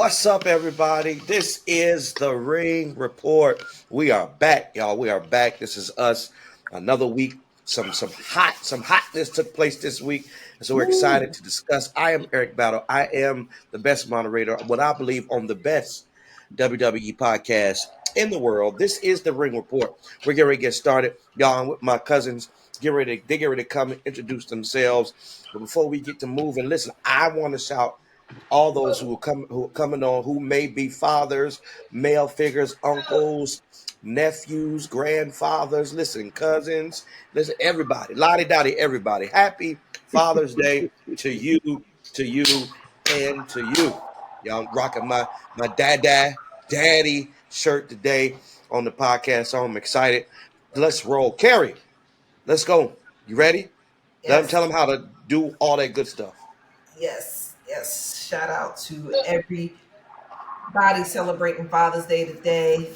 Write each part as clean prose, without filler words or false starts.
What's up, everybody? This is the Ring Report. We are back, y'all. We are back. This is us. Another week. Some hotness took place this week, and so we're excited to discuss. I am Eric Battle. I am the best moderator, what I believe on the best WWE podcast in the world. This is the Ring Report. We're getting ready to get started, y'all. I'm with my cousins. They get ready to come and introduce themselves. But before we get to moving, listen, I want to shout all those who are coming on, who may be fathers, male figures, uncles, nephews, grandfathers, listen, cousins, listen, everybody, lottie dottie, everybody. Happy Father's Day to you, to you, and to you. Y'all, I'm rocking my daddy shirt today on the podcast, so I'm excited. Let's roll. Carrie, let's go. You ready? Yes, Tell them how to do all that good stuff. yes. Shout out to everybody celebrating Father's Day today.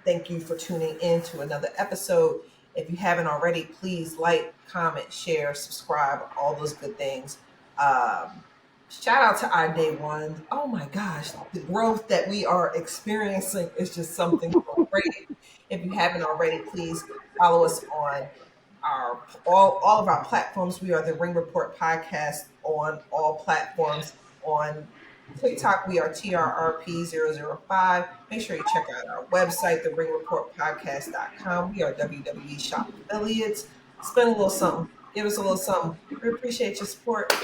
Thank you for tuning in to another episode. If you haven't already, please like, comment, share, subscribe, all those good things. Shout out to our day one. Oh my gosh, the growth that we are experiencing is just something so great. If you haven't already, please follow us on all of our platforms. We are the Ring Report Podcast on all platforms. On TikTok, we are TRRP005. Make sure you check out our website, theringreportpodcast.com. We are WWE Shop affiliates. Spend a little something. Give us a little something. We appreciate your support.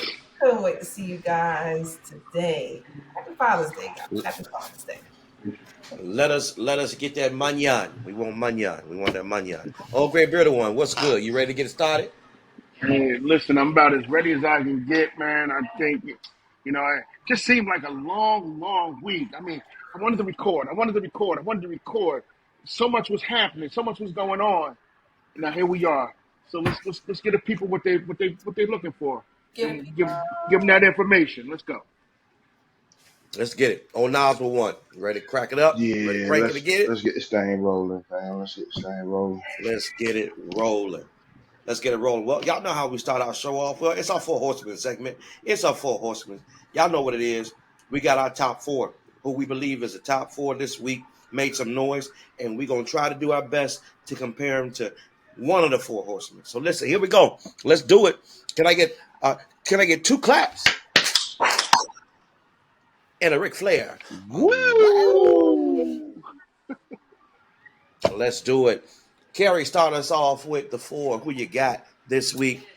Couldn't wait to see you guys today. Happy Father's Day, guys. Happy Father's Day. Let us get that manyan. We want manyan. We want that manyan. Oh, great bearded one. What's good? You ready to get started? Hey, listen, I'm about as ready as I can get, man. I think, it just seemed like a long, long week. I mean, I wanted to record. So much was happening. So much was going on. Now here we are. So let's get the people what they're looking for, and give them that information. Let's go. Let's get it. On Oswald one. You ready to crack it up? Ready to Yeah, crank it to let's get it? let's get this thing rolling, fam. Let's get this thing rolling. Let's get it rolling. Let's get it rolling. Well, y'all know how we start our show off. Well, it's our Four Horsemen segment. It's our Four Horsemen. Y'all know what it is. We got our top four, who we believe is the top four this week. Made some noise, and we're gonna try to do our best to compare them to one of the Four Horsemen. So listen, here we go. Let's do it. Can I get two claps and a Ric Flair? Woo! Let's do it. Carrie, start us off with the four. Who you got this week?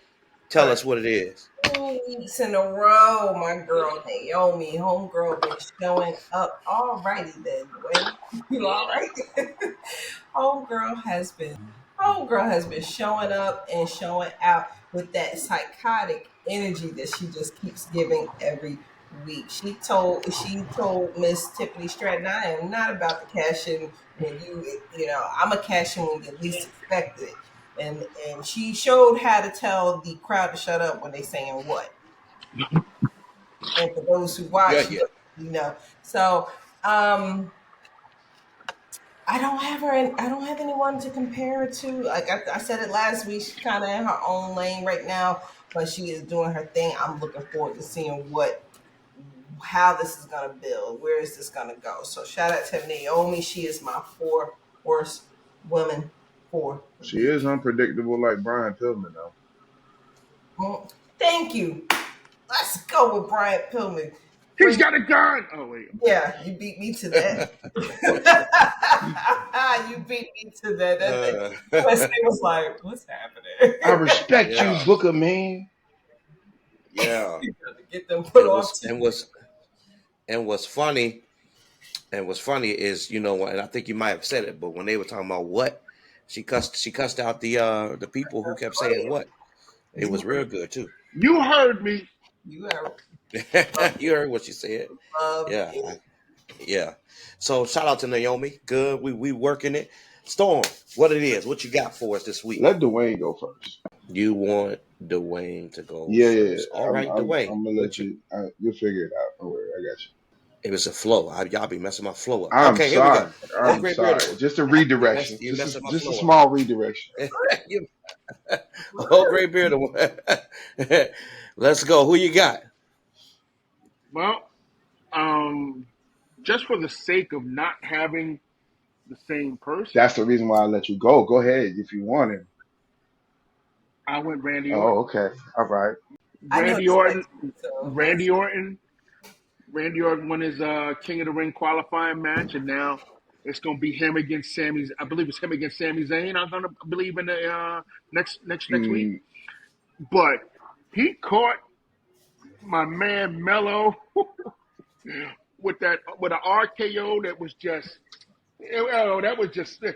Tell us what it is. 2 weeks in a row, my girl Naomi, homegirl, been showing up. Alrighty then, Dwayne. You all right? homegirl has been showing up and showing out with that psychotic energy that she just keeps giving every week. She told Miss Tiffany Stratton, I am not about to cash in when I'm a cash in when you least expect it. And she showed how to tell the crowd to shut up when they saying what. And for those who watch, So I don't have her, and I don't have anyone to compare her to. Like I said it last week, she's kind of in her own lane right now, but she is doing her thing. I'm looking forward to seeing how this is gonna build. Where is this gonna go? So shout out to Naomi. She is my four horse woman for the She week. is unpredictable like Brian Pillman, though. Thank you. Let's go with Brian Pillman. He's got a gun. Oh wait. Yeah, you beat me to that. You beat me to that. That was like, what's happening? I respect Yeah. you, Booker, man. Yeah. You got to get them put off. And what's funny is, and I think you might have said it, but when they were talking about what, she cussed out the people who kept saying what. It was real good too. You heard me. You have You heard what she said. Yeah. Yeah. So shout out to Naomi. Good. We working it. Storm, what it is, what you got for us this week? Let Dwayne go first. You want Dwayne to go Yeah. first. All right, Dwayne. I'm gonna let you. You'll figure it out. Don't worry, I got you. It was a flow. Y'all be messing my flow up. I'm Okay, sorry. here we go. I'm sorry. Just a redirection. You Just messing my a flow up. small redirection. Oh, great beard. Let's go. Who you got? Well, Just for the sake of not having the same person, That's the reason why I let you go. Go ahead if you want him. I went Randy Oh, Orton. okay. All right. I know Randy this Orton. question, so Randy Orton. Randy Orton won his King of the Ring qualifying match, and now it's going to be him against Sami. I believe it's him against Sami Zayn. I'm going to believe in the next week. Mm, But he caught my man Mello with an RKO that was just. Oh, that was just that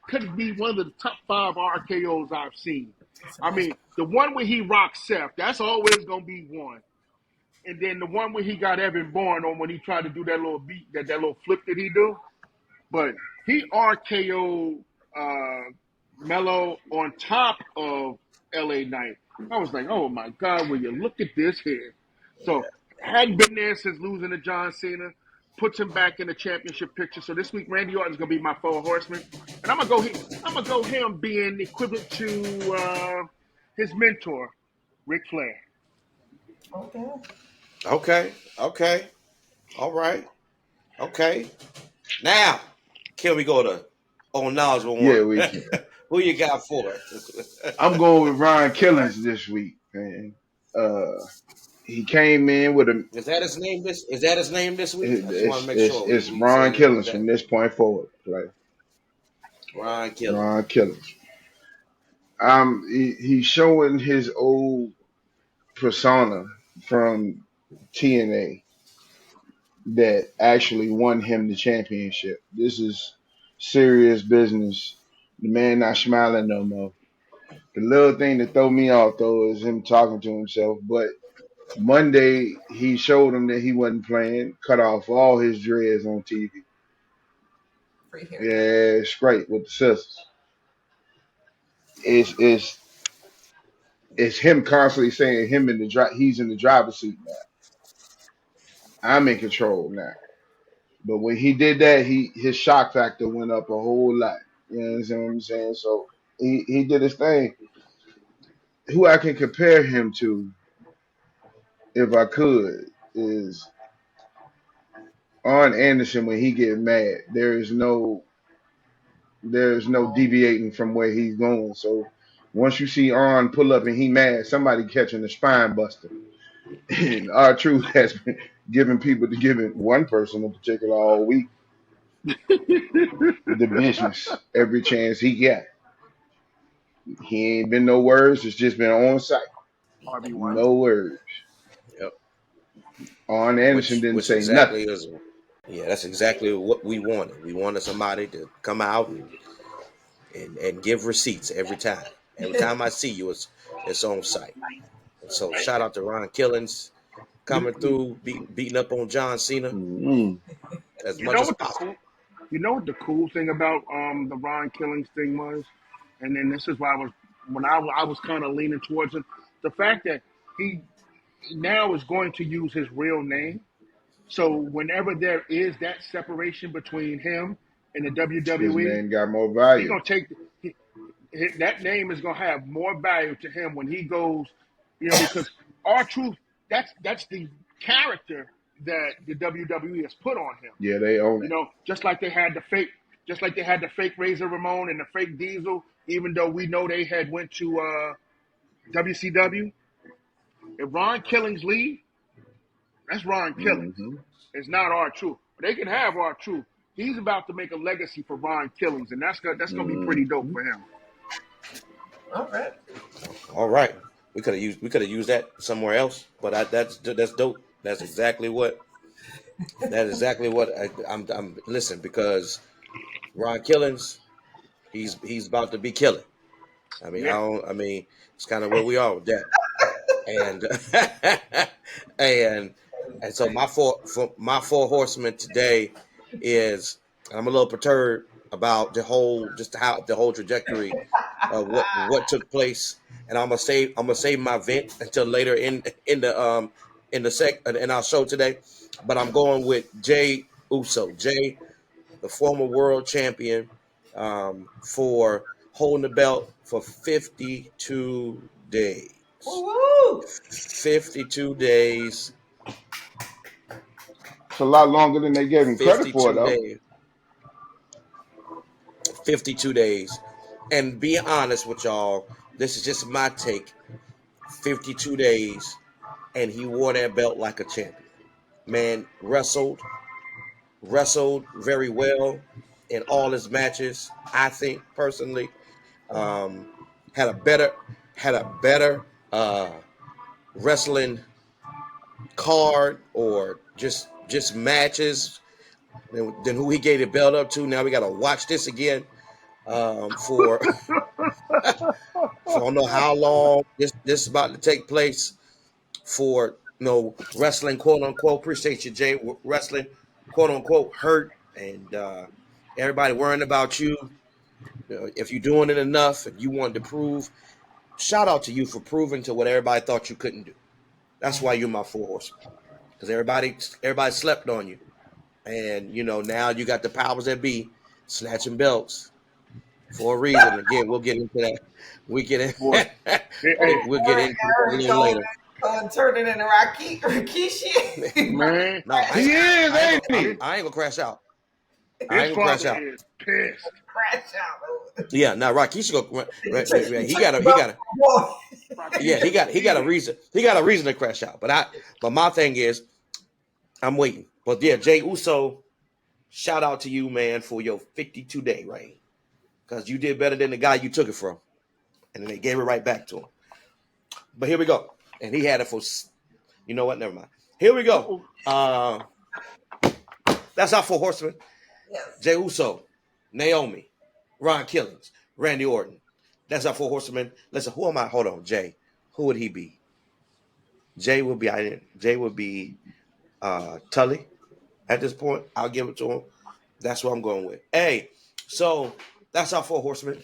could be one of the top 5 RKOs I've seen. it's I amazing. mean, the one where he rocked Seth, that's always gonna be one. And then the one where he got Evan Bourne on when he tried to do that little beat, that little flip that he do. But he RKO'd Mello on top of LA Knight. I was like, oh my God, will you look at this here? So hadn't been there since losing to John Cena. Puts him back in the championship picture. So this week, Randy Orton's gonna be my 4 horseman, and I'm gonna go. I'm gonna go him being equivalent to his mentor, Ric Flair. Okay. Okay. Okay. All right. Okay. Now, can we go to knowledgeable yeah, one? we can. Who you got for I'm going with Ryan Killings this week, man. Uh, he came in with a. Is that his name this? Is that his name this week? I just want to It's make it's sure it's we say Ron it. Was Killings that from this point forward. Right, Ron Killings? Ron Killings. He's showing his old persona from TNA that actually won him the championship. This is serious business. The man not smiling no more. The little thing that throw me off though is him talking to himself. But Monday he showed him that he wasn't playing, cut off all his dreads on TV. Free haircut. Yeah, straight with the sisters. It's it's him constantly saying he's in the driver's seat now. I'm in control now. But when he did that, his shock factor went up a whole lot. You know what I'm saying? So he did his thing. Who I can compare him to, if I could, is Arn Anderson when he get mad. There's no deviating from where he's going. So once you see Arn pull up and he mad, somebody catching the spine buster. And our truth has been giving one person in particular all week the business every chance he got. He ain't been no words. It's just been on site. RB1. No words. Yep. Arn Anderson didn't Which say nothing. exactly is. Yeah, that's exactly what we wanted. We wanted somebody to come out and give receipts every time. Every time I see you, it's on site. And so shout out to Ron Killings You, coming you, through, beating up on John Cena Mm-hmm. as you much know as what the possible. cool you know what the cool thing about the Ron Killings thing was, and then this is why I was kind of leaning towards him, the fact that he now is going to use his real name. So whenever there is that separation between him and the His WWE, name got more he value. gonna take he, that name is gonna have more value to him when he goes, because our truth that's the character that the WWE has put on him. Yeah, they own it. Just like they had the fake Razor Ramon and the fake Diesel, even though we know they had went to WCW. If Ron Killings leave, that's Ron Killings. Hmm. It's not our truth. But they can have our truth. He's about to make a legacy for Ron Killings, and that's gonna be pretty dope Hmm. for him. All right. All right, we could have used that somewhere else, but that's dope. That's exactly what I'm. Listen, because Ron Killings, he's about to be killing. I mean, I Yeah. don't. I mean, it's kind of where we are with that. And and and so my four horsemen today is I'm a little perturbed about just how the whole trajectory of what took place, and I'm gonna save my vent until later in our show today. But I'm going with Jay Uso. Jay, the former world champion, for holding the belt for 52 days. Woo-woo. 52 days. a lot longer than they gave him credit for, 52 though. days. 52 days. And be honest with y'all, this is just my take. 52 days, and he wore that belt like a champion. Man, wrestled very well in all his matches. I think personally, um, had a better had a better wrestling card or just matches than who he gave the belt up to. Now we got to watch this again for for I don't know how long this is about to take place for wrestling quote unquote. Appreciate you, Jay. Wrestling quote unquote hurt and everybody worrying about you. If you're doing it enough and you wanted to prove, shout out to you for proving to what everybody thought you couldn't do. That's why you're my four horsemen because everybody slept on you, and now you got the powers that be snatching belts for a reason. Again, we'll get into that. We get in. Boy, hey, We'll get into that a Eric little later. turning into Rikishi. man, No, He is, ain't he? I ain't gonna crash out. I his ain't gonna crash father out. is pissed. Crash out. Yeah, now Rikishi go. He got a reason. He got a reason to crash out. But my thing is, I'm waiting. But yeah, Jay Uso, shout out to you, man, for your 52-day reign because you did better than the guy you took it from, and then they gave it right back to him. But here we go, and he had it for. You know what? Never mind. Here we go. That's our four horsemen. Yes. Jey Uso, Naomi, Ron Killings, Randy Orton. That's our four horsemen. Listen, who am I? Hold on, Jay. Who would he be? Jay would be Tully at this point. I'll give it to him. That's what I'm going with. Hey, so that's our four horsemen.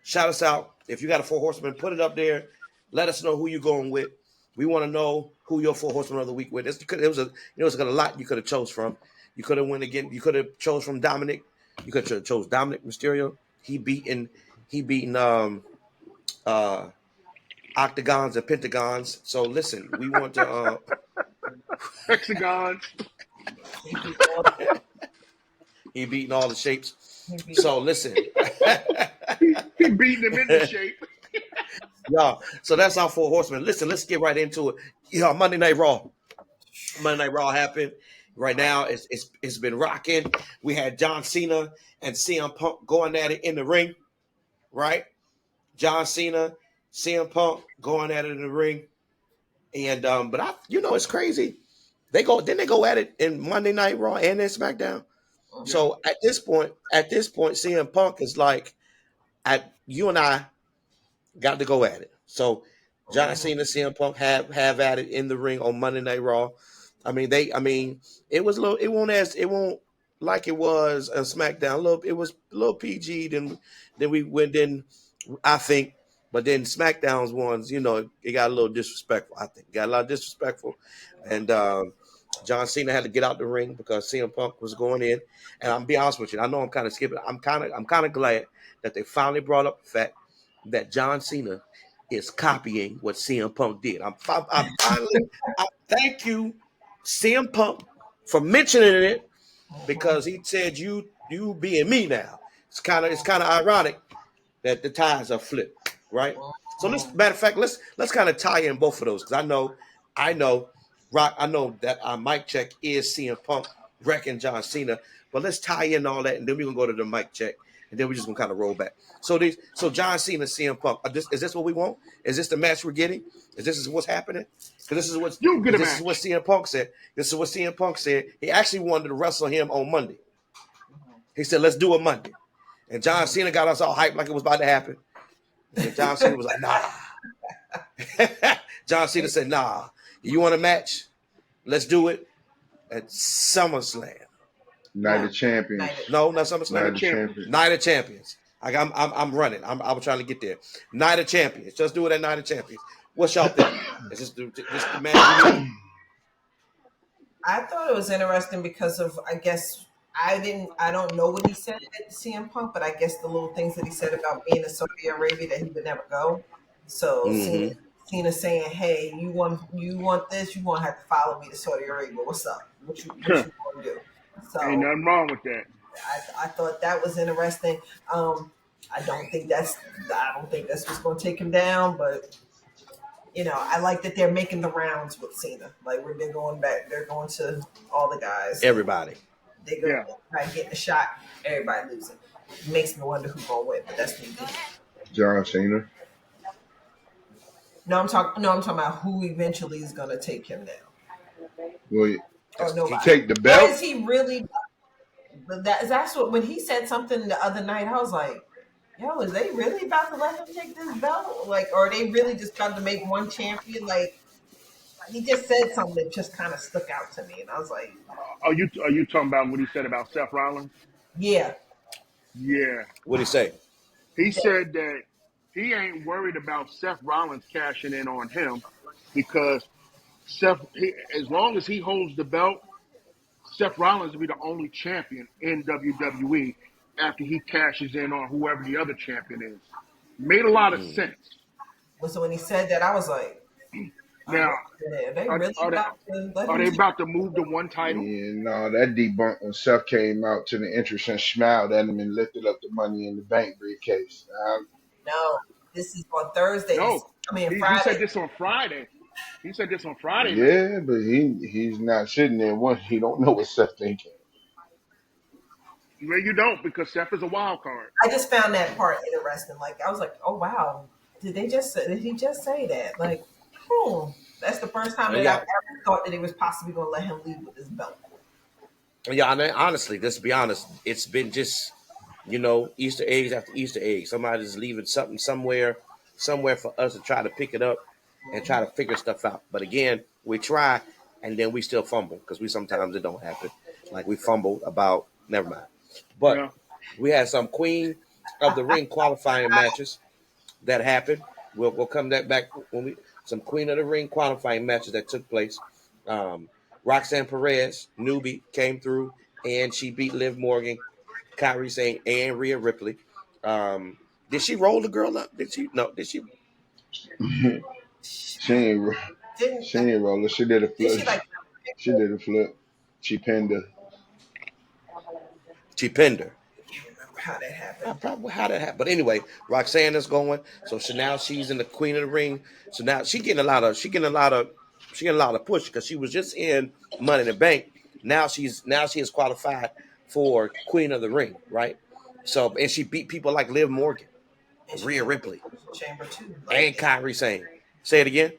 Shout us out. If you got a four horsemen, put it up there. Let us know who you're going with. We want to know who your four horsemen of the week with. It was a lot you could have chose from. You could have went again. You could have chose from Dominic. You could have chose Dominic Mysterio. He beaten octagons and pentagons. So listen, we want to Hexagons. he beaten all the shapes. So listen. He beating him into shape. Y'all, so that's our four horsemen. Listen, let's get right into it. Monday Night Raw. Monday Night Raw happened. Right now, it's been rocking. We had John Cena and CM Punk going at it in the ring, right? John Cena, CM Punk going at it in the ring, and but it's crazy. They go at it in Monday Night Raw and in SmackDown. Okay. So at this point, CM Punk is like, you and I got to go at it. So John Cena, CM Punk have at it in the ring on Monday Night Raw. It was it won't like it was on SmackDown. It was a little PG than we went in, I think. But then SmackDown's ones, it got a little disrespectful. I think got a lot disrespectful, and John Cena had to get out the ring because CM Punk was going in. And I'm be honest with you, I know I'm kind of skipping. I'm kind of glad that they finally brought up the fact that John Cena is copying what CM Punk did. I thank you, CM Punk, for mentioning it because he said you being me now. It's kind of ironic that the ties are flipped, right? So matter of fact, let's kind of tie in both of those because I know, Rock, I know that our mic check is CM Punk wrecking John Cena, but let's tie in all that and then we're gonna go to the mic check and then we're just gonna kind of roll back. So John Cena, CM Punk, is this what we want? Is this the match we're getting? Is this what's happening? Because this is what CM Punk said. This is what CM Punk said. He actually wanted to wrestle him on Monday. He said, "Let's do it Monday," and John Cena got us all hyped like it was about to happen. And John Cena was like, "Nah." John Cena said, "Nah. You want a match? Let's do it at SummerSlam." Night of Champions. No, not SummerSlam. Night of Champions. Night of Champions. I'm running. I'm trying to get there. Night of Champions. Just do it at Night of Champions. What's y'all think? Is this the match? I thought it was interesting because of, I guess, I don't know what he said at CM Punk, but I guess the little things that he said about being in Saudi Arabia that he would never go. So Cena saying, "Hey, you want this? You want to have to follow me to Saudi Arabia? What's up?" what you gonna do? Ain't So nothing wrong with that. I thought that was interesting. Um, I don't think that's what's going to take him down, but I like that they're making the rounds with Cena. Like where they're going back, they're going to all the guys, and Everybody. they're going Yeah. to try to get the shot. Everybody losing. It makes me wonder who's going to win, but that's me. John Cena. No, I'm talking. No, I'm talking about who eventually is going to take him down. Well, Oh, He nobody. take the Or belt. is he really? But that's what when he said something the other night, I was like, "Yo, is they really about to let him take this belt? Like, or are they really just about to make one champion? Like, he just said something that just kind of stuck out to me, and I was like, Are you talking about what he said about Seth Rollins? yeah, Yeah. What'd he say? He said that he ain't worried about Seth Rollins cashing in on him because as long as he holds the belt, Seth Rollins will be the only champion in WWE after he cashes in on whoever the other champion is. Made a lot of Mm. sense. so when he said that, I was like, Now, are they are, really are they about to let are him they take? about to move to one title? Yeah, no, that debunked when Seth came out to the entrance and smiled at him and lifted up the Money in the Bank briefcase. No, this is on Thursday. No. I mean He said Friday. this on Friday. He said this on Friday night. Yeah, but he's not sitting there. One, he don't know what Seth thinking. Well, you don't because Seth is a wild card. I just found that part interesting. Like I was like, oh wow, did he just say that? Like, that's the first time that I've Yeah, ever thought that he was possibly going to let him leave with his belt. yeah. I mean, honestly, let's be honest. It's been just Easter eggs after Easter eggs. Somebody's leaving something somewhere for us to try to pick it up and try to figure stuff out. But again, we try and then we still fumble because we sometimes it don't happen. Like we fumbled about never mind. But Yeah. we had some Queen of the Ring qualifying matches that happened. We'll come that back when we some Queen of the Ring qualifying matches that took place. Um, Roxanne Perez, newbie, came through and she beat Liv Morgan, Kyrie Sane, and Rhea Ripley. Um, did she roll the girl up? Did she? No. Did she? she ain't Didn't she ain't roller. She did a did flip. she like? She did a flip. She pinned her. She pinned her. I can't remember how that happened. Probably how that happened. But anyway, Roxanne is going. So now she's in the Queen of the Ring. So now she getting a lot of push because she was just in Money in the Bank. Now she is qualified for Queen of the Ring, right? So and she beat people like Liv Morgan, And she was Rhea in the Ripley, elimination chamber too. and Like Kyrie Sane. Say it again.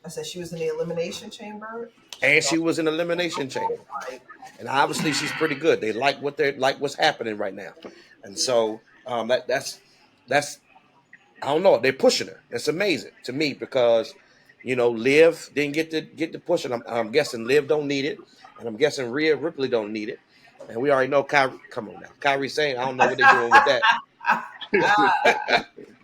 I said, she was in the elimination chamber. She And was she all was in the elimination chamber. like, And obviously she's pretty good. They like what's happening right now. And so that's I don't know. They're pushing her. It's amazing to me because Liv didn't get the push, and I'm guessing Liv don't need it, and I'm guessing Rhea Ripley don't need it, and we already know Kyrie. Come on now, Kyrie saying I don't know what they're doing with that,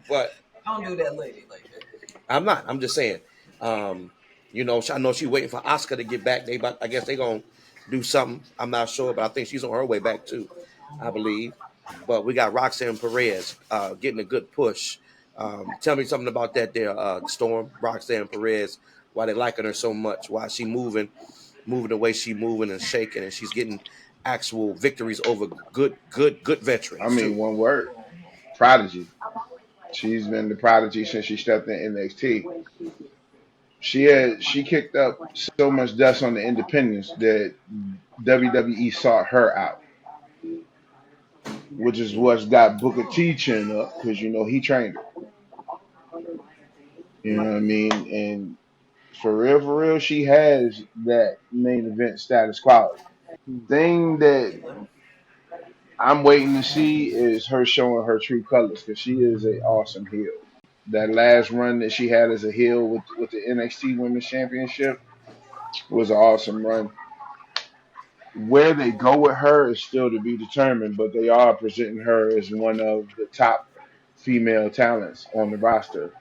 but don't do that lady like that. I'm not. I'm just saying. Um, I know she's waiting for Oscar to get back. I guess they gonna do something. I'm not sure, but I think she's on her way back too. I believe. But we got Roxanne Perez getting a good push. Tell me something about that there, Storm. Roxanne Perez. Why they liking her so much? Why she moving the way she moving and shaking, and she's getting actual victories over good I veterans mean, too. one word: prodigy. She's been the prodigy since she stepped in NXT. She kicked up so much dust on the independents that WWE sought her out, which is Mm. what's got Booker T chin up because he trained her. You know what I mean? And for real, she has that main event status quality. Thing that I'm waiting to see is her showing her true colors because she is a awesome heel. That last run that she had as a heel with the NXT Women's Championship was an awesome run. Where they go with her is still to be determined, but they are presenting her as one of the top female talents on the roster,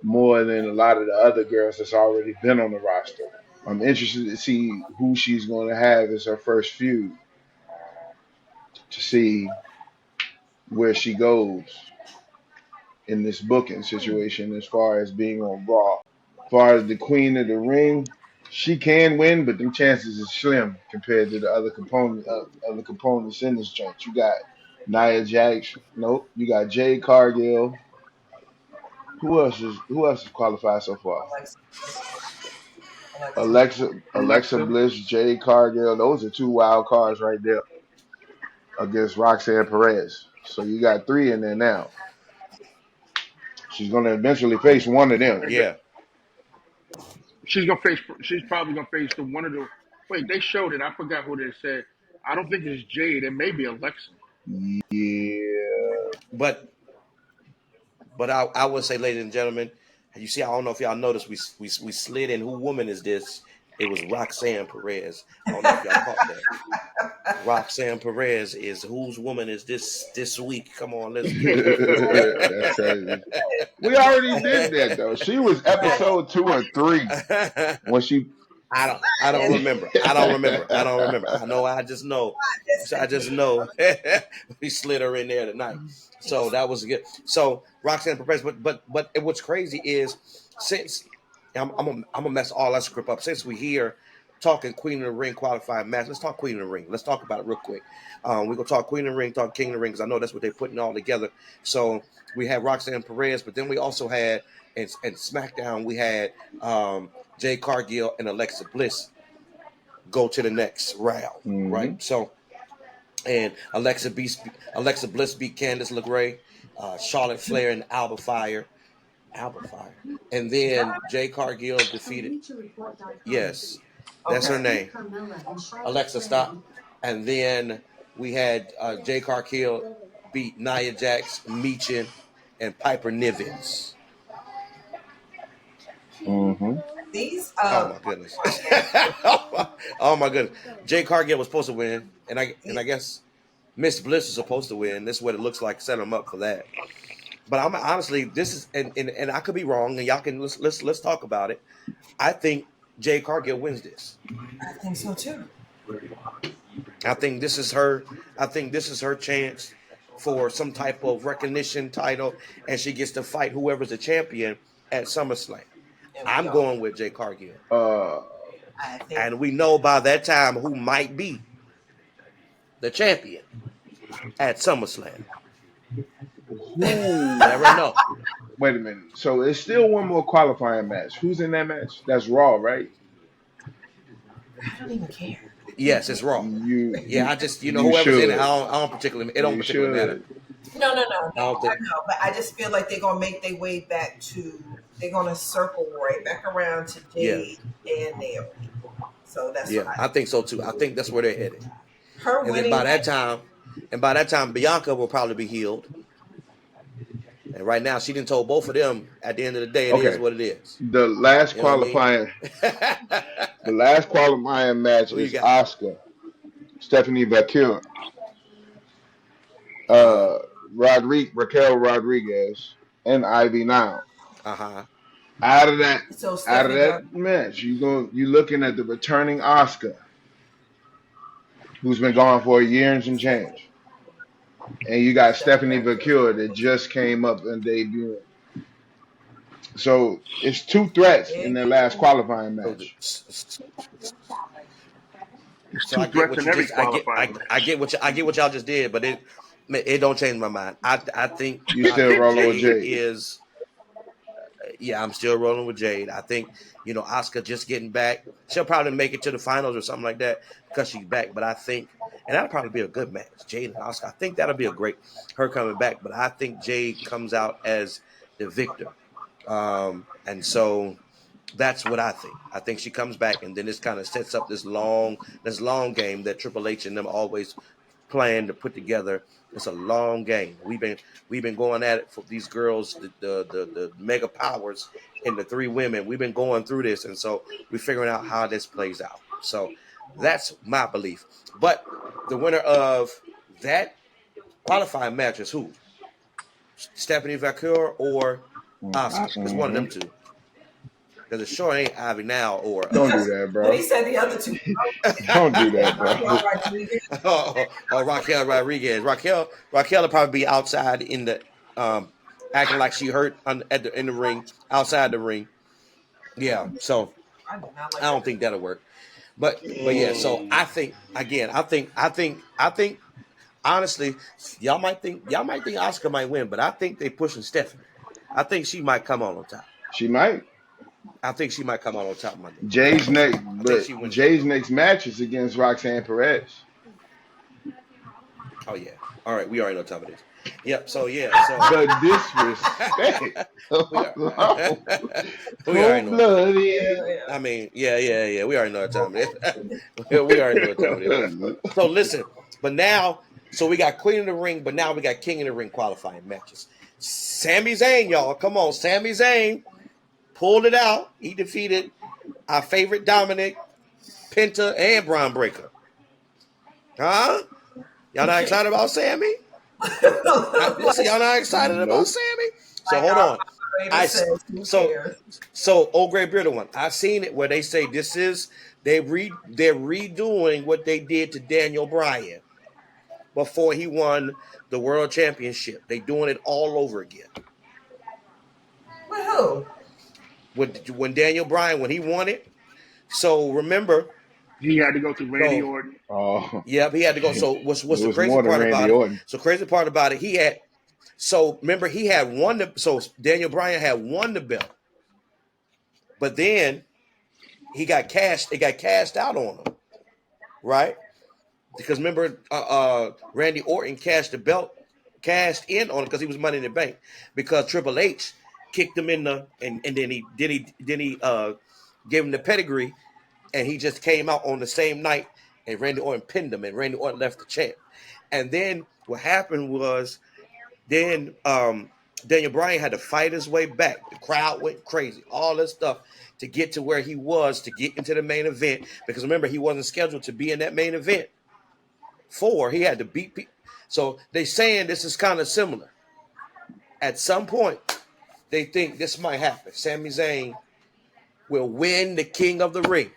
more than a lot of the other girls that's already been on the roster. I'm interested to see who she's going to have as her first feud to see where she goes in this booking situation as far as being on Raw. As far as the Queen of the Ring, She can win, but them chances is slim compared to the other components in this joint. You got Nia Jax. Nope. You got Jade Cargill. Who else is qualified so far? Alexa, Alexa. Alexa Alexa. Bliss, Jade Cargill. Those are two wild cards right there against Roxanne Perez. So you got three in there now. She's gonna eventually face one of them. And Yeah, she's gonna face. She's probably gonna face the one of the. Wait, they showed it. I forgot who they said. I don't think it's Jade. It may be Alexa. Yeah. but I would say, ladies and gentlemen, you see, I don't know if y'all noticed, we slid in. Who woman is this? It was Roxanne Perez. I don't know if y'all caught that. Roxanne Perez is whose woman is this week? Come on, let's get That's crazy. We already did that though. She was episode 2 or 3 it. when she. I don't remember. I know. I just know. I just know we slid her in there tonight. So that was good. So Roxanne Perez, but what's crazy is since I'm gonna mess all that script up. Since we here talking Queen of the Ring qualifying match, let's talk Queen of the Ring. Let's talk about it real quick. We're gonna talk Queen of the Ring, talk King of the Ring, because I know that's what they're putting all together. So we had Roxanne Perez, but then we also had and SmackDown we had Jay Cargill and Alexa Bliss go to the next round, right? Mhm. So, and Alexa Bliss beat Candice LeRae, Charlotte Flair and Alba Fire, and then Jay Cargill defeated. Yes, that's her Okay. name. Alexa, stop. And then we had Jay Cargill beat Nia Jax, Meechin, and Piper Niven. Mhm. These Oh my goodness. Oh my goodness. Jay Cargill was supposed to win, and I guess Miss Bliss is supposed to win. This is what it looks like. Set him up for that. But I'm honestly, this is and I could be wrong, and y'all can let's talk about it. I think Jay Cargill wins this. I think so too. I think this is her. I think this is her chance for some type of recognition title, and she gets to fight whoever's the champion at SummerSlam. There we I'm go. going with Jay Cargill. Uh, I think And we know by that time who might be the champion at SummerSlam. Never who? know. Wait a minute. So it's still one more qualifying match. Who's in that match? That's Raw, right? I don't even care. Yes, it's Raw. You Yeah, you I just you whoever's in it, should. I don't particularly. It don't You particularly matter. should. No, I don't I think. know, but I just feel like they're gonna make their way back to. They're gonna circle right back around to Yeah, Jade and Naomi. So that's what yeah, I think so too. I think that's where they're headed. her And then winning. by that time, Bianca will probably be healed. And right now, she didn't told both of them. At the end of the day, it is Okay. what it is. The last You know what I mean? qualifying match Who you is got? Oscar, Stephanie Vaquer, Uh huh. uh, Raquel Rodriguez, and Ivy Now. Uh huh. Out of that, So out of Stephanie got that match, you looking at the returning Oscar, who's been gone for a year and some Stephanie. change, and you got Stephanie Stephanie got Vaquer that just came up and debuted. So it's two threats in big. their last qualifying So, match. It's so two I get threats what in you every just. qualifying I match. get I get what y'all just did, but it don't change my mind. You I still think rolling with Jade Jade. is. Yeah, I'm still rolling with Jade. I think Oscar just getting back. She'll probably make it to the finals or something like that because she's back. But I think, and that'll probably be a good match, Jade and Oscar. I think that'll be a great her coming back. But I think Jade comes out as the victor, and so that's what I think. I think she comes back, and then this kind of sets up this long game that Triple H and them always plan to put together. It's a long game. We've been going at it for these girls, the mega powers and the three women. We've been going through this, and so we're figuring out how this plays out. So that's my belief. But the winner of that qualifying match is who? Stephanie Vaquer or Oscar? It's one of Mm-hmm. them two. Because it sure ain't Ivy now or Don't do that, When he bro. said the other two, Don't do that, bro. Raquel Rodriguez. or Raquel Rodriguez. Raquel will probably be outside in the acting like she hurt in the ring, outside the ring. Yeah. So I do not like I that. don't think that'll work. But yeah, so Mm. I think again, I think honestly, y'all might think Oscar might win, but I think they pushing Stephanie. I think she might come on top. She might. I think she might come out on top Monday. Jay's next, I think but she wins that Jay's though. next match is against Roxanne Perez. Oh yeah. All right, we already know what time it is. Yep. So yeah. So The disrespect. we are. we already Cold know what time it is. Yeah, blooded. yeah. I mean, yeah. We already know what time it is. we already know what time it is. So listen, but now, so we got Queen of the Ring, but now we got King of the Ring qualifying matches. Sami Zayn, y'all, come on, Sami Zayn pulled it out. He defeated our favorite Dominic, Penta, and Braun Breaker. Huh? Y'all not excited about Sammy? Listen, y'all not excited about Nope. Sammy? So Like hold our on. moderator I says, who so cares? so Old Gray Bearded one. I've seen it where they say this is they're redoing what they did to Daniel Bryan before he won the world championship. They doing it all over again. With who? When Daniel Bryan when he won it. So remember, He had to go through Randy so Orton. Oh, yep, he had to go. So it what's the was crazy more than part Randy about it? Orton. So crazy part about it, he had so remember he had won the so Daniel Bryan had won the belt, but then he got cashed. It got cashed out on him, right? Because remember, Randy Orton cashed in on it because he was Money in the Bank because Triple H kicked him in the and then he gave him the pedigree and he just came out on the same night and Randy Orton pinned him and Randy Orton left the champ. And then what happened was then Daniel Bryan had to fight his way back. The crowd went crazy, all this stuff to get to where he was to get into the main event. Because remember, he wasn't scheduled to be in that main event. He had to beat people. So they saying this is kind of similar. At some point, they think this might happen. Sami Zayn will win the King of the Ring.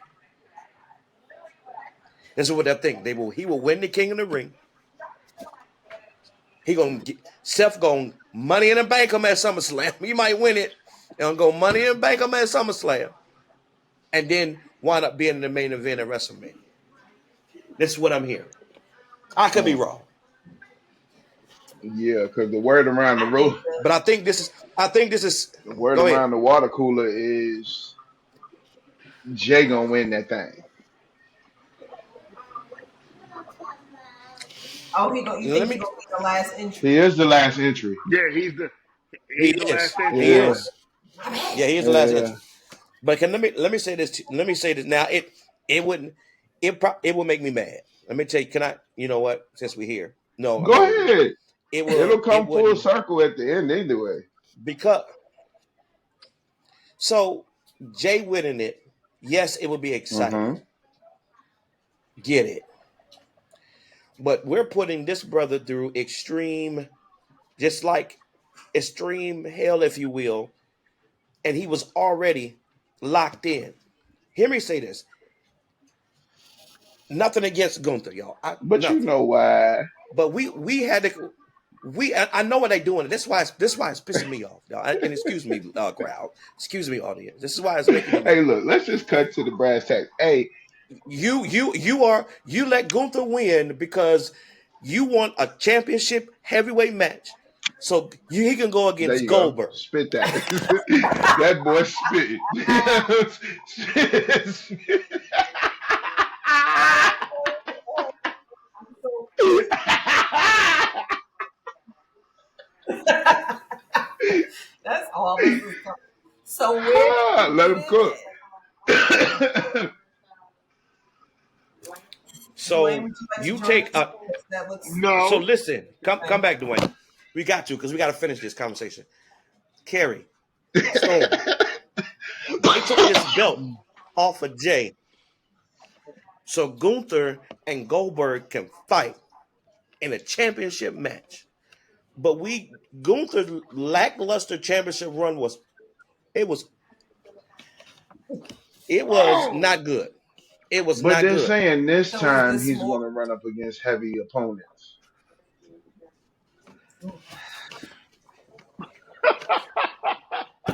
This is what they think. He will win the King of the Ring. Seth going Money in the Bank him at SummerSlam. He might win it and go Money in the Bank him at SummerSlam, and then wind up being in the main event at WrestleMania. This is what I'm hearing. I could be Mm. wrong, Yeah, because the word around the I think road, but I think this is. I think this is. the word Go ahead. around the water cooler is Jay gonna win that thing. you Let think he me. gonna be the last He entry? is the last entry. Yeah, He he's the is. last He entry. Yeah, is. Yeah, he is the last yeah. entry. But let me say this. Let me say this now. It wouldn't. It would make me mad. Let me tell you. Can I? You know what? Since we're here, no, I'm Go not gonna do that. ahead. It It'll will. It come full wouldn't circle at the end anyway. because so Jay winning it. Yes, it would be exciting. Mm-hmm. Get it. But we're putting this brother through extreme, just like extreme hell, if you will, and he was already locked in. Hear me say this. Nothing against Gunther, y'all. But you Nothing. know why? But we had to. I know what they're doing. This is why it's pissing me off, y'all. And excuse me, crowd. Excuse me, audience. This is why it's making me mad. Hey, look, let's just cut to the brass tacks. Hey, You let Gunther win because you want a championship heavyweight match. So he can go there against you go. Goldberg. Spit that. That boy spit. Spit. That's all this is. So where did Let you him get cook. it? Dwayne, So would you like to you join take us? That looks so No, listen, come okay. back, Dwayne. We got to because we got to finish this conversation. Carrie, Storm, they took this belt off of Jay so Gunther and Goldberg can fight in a championship match. But Gunther's lackluster championship run it was it was not good. It was But not they're good. saying this So is time this he's more? going to run up against heavy opponents.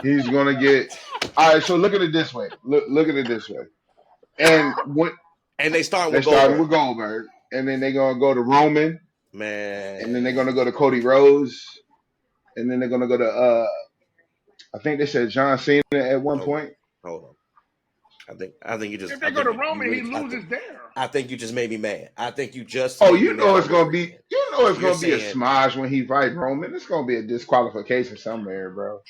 He's going to get All right, so look at it this way. Look at it this way. And what And they starting they with started Goldberg. with Goldberg, and then they're gonna go to Roman, and then they're Man, gonna go to Cody Rhodes, and then they're gonna go to I think they said John Cena at one hold on, point. hold on. I think you just If I they go think to you Roman, he really loses there. I think you just made me mad. I think you just Oh, made me you mad know it's all gonna over be again. You're a saying smodge when he fight Roman. It's gonna be a disqualification somewhere, bro.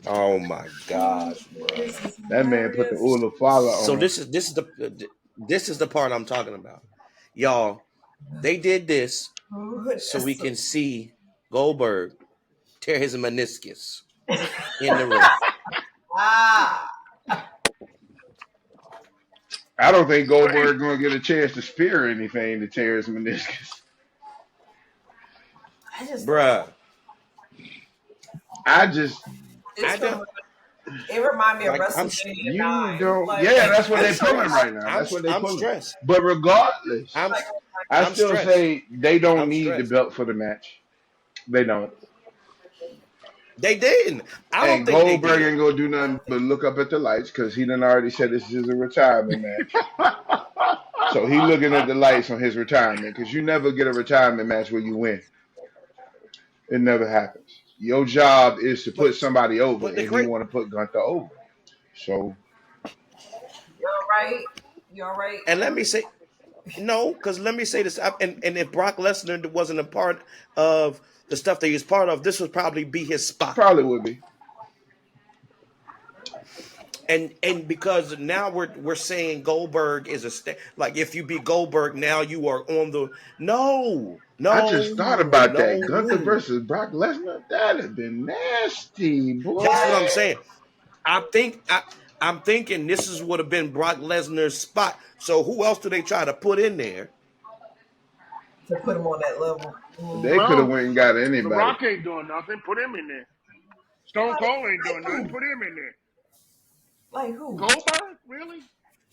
oh my Oh, gosh, bro. this is That man put the hilarious. Ula Fala So on. this is the part I'm talking about. Y'all, they did this Oh, so we that's can see Goldberg tear his meniscus in the ring. ah. I don't think Goldberg gonna get a chance to spear anything to tear his meniscus. I just don't. Bruh. I just I This don't it remind me of like WrestleMania you 9. don't. Like, Yeah, that's what I'm they pulling stressed. right now. That's what they I'm pulling. stressed. But regardless, I'm like I I'm still stressed. say they don't I'm need the stressed. belt for the match. They don't. They didn't. I don't And think they Goldberg did. ain't gonna do I nothing don't think but look up at the lights because he done already said this is a retirement match. So he looking at the lights on his retirement because you never get a retirement match where you win. It never happens. Your job is to put But somebody over, but the and he great want to put Gunther over. So you're right. You're right. and let me say no, because let me say this. And if Brock Lesnar wasn't a part of the stuff that he's part of, this would probably be his spot. probably would be. And because now we're saying Goldberg is like if you beat Goldberg now you are on the I just thought about that Gunther no. versus Brock Lesnar. That'd have been nasty, That's what boy. I'm saying. I think I'm thinking this is would have been Brock Lesnar's spot. So who else do they try to put in there? To put him on that level. They could have Well, went and got The anybody. Rock ain't doing nothing. Put him in there. Stone Cold ain't Like doing nothing. who? Put him in there. Like who? Goldberg? Really?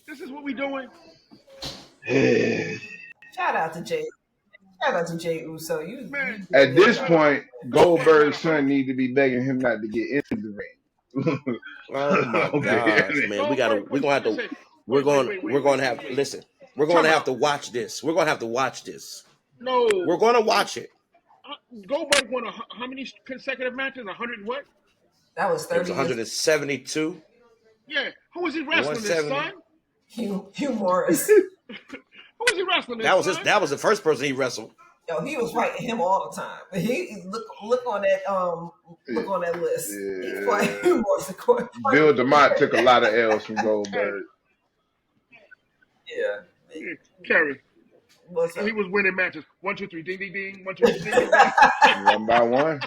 This is what we doing? Shout out to Jay. Shout out to Jay Uso. You Man, did a At good this job. point, Goldberg got Goldberg's a son hundred. need to be begging him not to get in the ring. Oh my Okay. gosh, man. Goldberg, We're wait, gonna have just to say, wait, wait, wait, we're wait, wait, gonna wait, have wait. listen, we're gonna Time have out. to watch this. We're gonna have to watch this. No, We're gonna watch it. Goldberg won how many consecutive matches? 100 what? That was It was 30 years. 172 Yeah. Who was he or wrestling? His 170. son? Hugh Morris. Who was he wrestling? His son? That was the first person he wrestled. Yo, he was fighting him all the time. He look on that list. He fought Yeah. Hugh Morris. Bill DeMott took a lot of L's from Hey, Goldberg. Yeah. yeah, Kerry. What's So he up? was winning matches. 1, 2, 3, ding, ding, ding. 1, 2, 3, ding, ding, ding. One by one.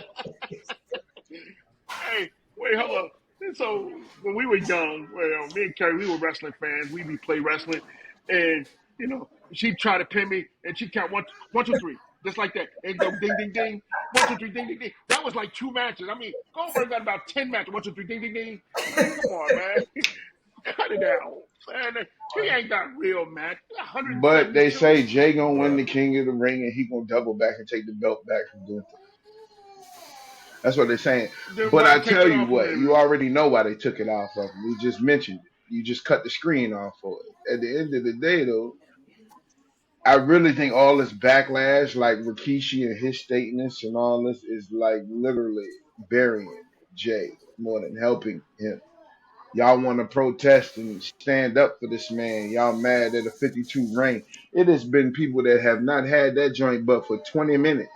Hey, wait, hold up. And so when we were young, well, me and Kerry, we were wrestling fans. We be play wrestling, and she'd try to pin me, and she'd count 1, 2, 3, just like that, and go ding, ding, ding. 1, 2, 3, ding, ding, ding. That was like 2 matches. I mean, Goldberg got about 10 matches. 1, 2, 3, ding, ding, ding. I mean, come on, man, cut it out. Man, he ain't got real match. But they 172. say Jay gonna win Bruh. the King of the Ring and he gonna double back and take the belt back from Gunther. That's what they're saying. Then But why I take tell it you off of what, him? you already know why they took it off of him. We just mentioned it. You just cut the screen off for it. At the end of the day, though, I really think all this backlash, like Rikishi and his statements and all this, is like literally burying Jay more than helping him. Y'all want to protest and stand up for this man. Y'all mad at a 52 ring. It has been people that have not had that joint but for 20 minutes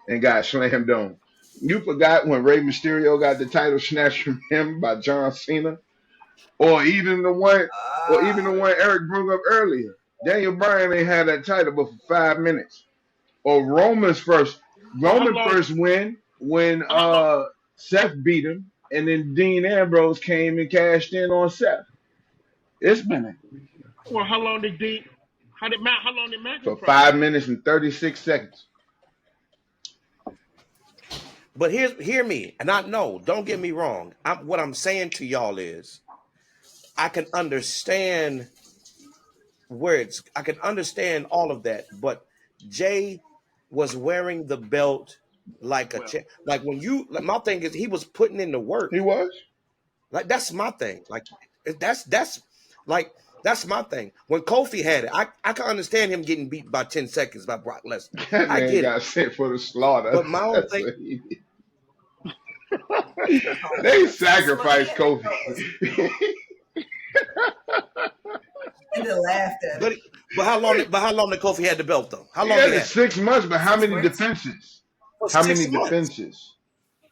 and got slammed on. You forgot when Rey Mysterio got the title snatched from him by John Cena, or even the one, Eric brought up earlier. Daniel Bryan ain't had that title but for 5 minutes. Or Well, how Roman long? first win when How long? Seth beat him, and then Dean Ambrose came and cashed in on Seth. It's been Well, how long did Dean? How long did Matt for probably 5 minutes and 36 seconds. But hear me, and I know, don't get me wrong. What I'm saying to y'all is I can understand I can understand all of that, but Jay was wearing the belt like a well? like when you like my thing is he was putting in the He work. was. Like that's my thing. Like that's like that's my thing. When Kofi had it, I can understand him getting beat by 10 seconds by Brock Lesnar. That I man get it. got sent for the slaughter. But my own That's thing, what he did. Oh, They the first money he sacrificed had to Kofi. go was and then laughed at but it. how long did Kofi had the belt though? How He long he had it had it? 6 months, but how 6 many months. defenses? For How six many months. defenses?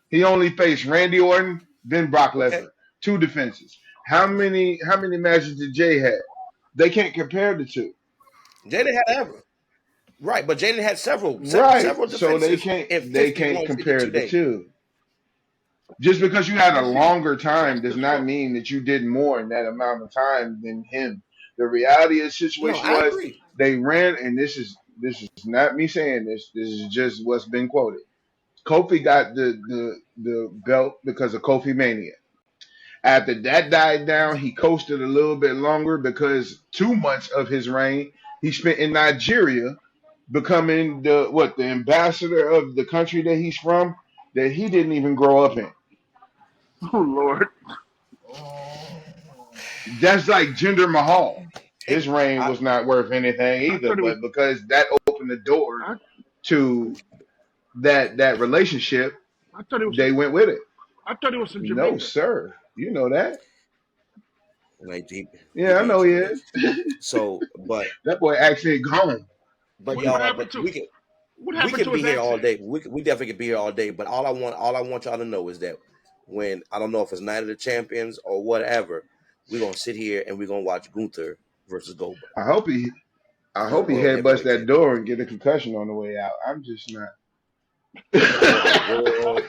He only faced Randy Orton, then Brock Okay. Lesnar. 2 defenses. How many matches did Jay have? They can't compare the two. Jaden had ever. Right, but Jaden had Right. several So they defenses can't in they can't 52 compare the days. two. Just because you had a longer time That's does the not fuck. mean that you did more in that amount of time than him. The reality of the No, situation I was agree. they ran, and this is not me saying this. This is just what's been quoted. Kofi got the belt because of Kofi Mania. After that died down, he coasted a little bit longer because 2 months of his reign he spent in Nigeria, becoming the ambassador of the country that he's from, that he didn't even grow up in. Oh Lord. Mm. That's like Jinder Mahal. His It, reign I, was not worth anything I either, thought it was. but because that opened the door I to that relationship, I thought it was. they went with it. I thought it was from No, Jamaica. sir. You know that. like he Yeah, I can't know he Jamaican. is. So, That boy accent gone. but What y'all, happened but to? What we happened can to be his here all accent? day. We definitely can be here all day. But all I want y'all to know is that when I don't know if it's Night of the Champions or whatever, we're gonna sit here and we're gonna watch Gunther versus Goldberg I hope he I for the hope he World headbutts Heavyweight that Championship door and get a concussion on the way out. I'm just not. for the World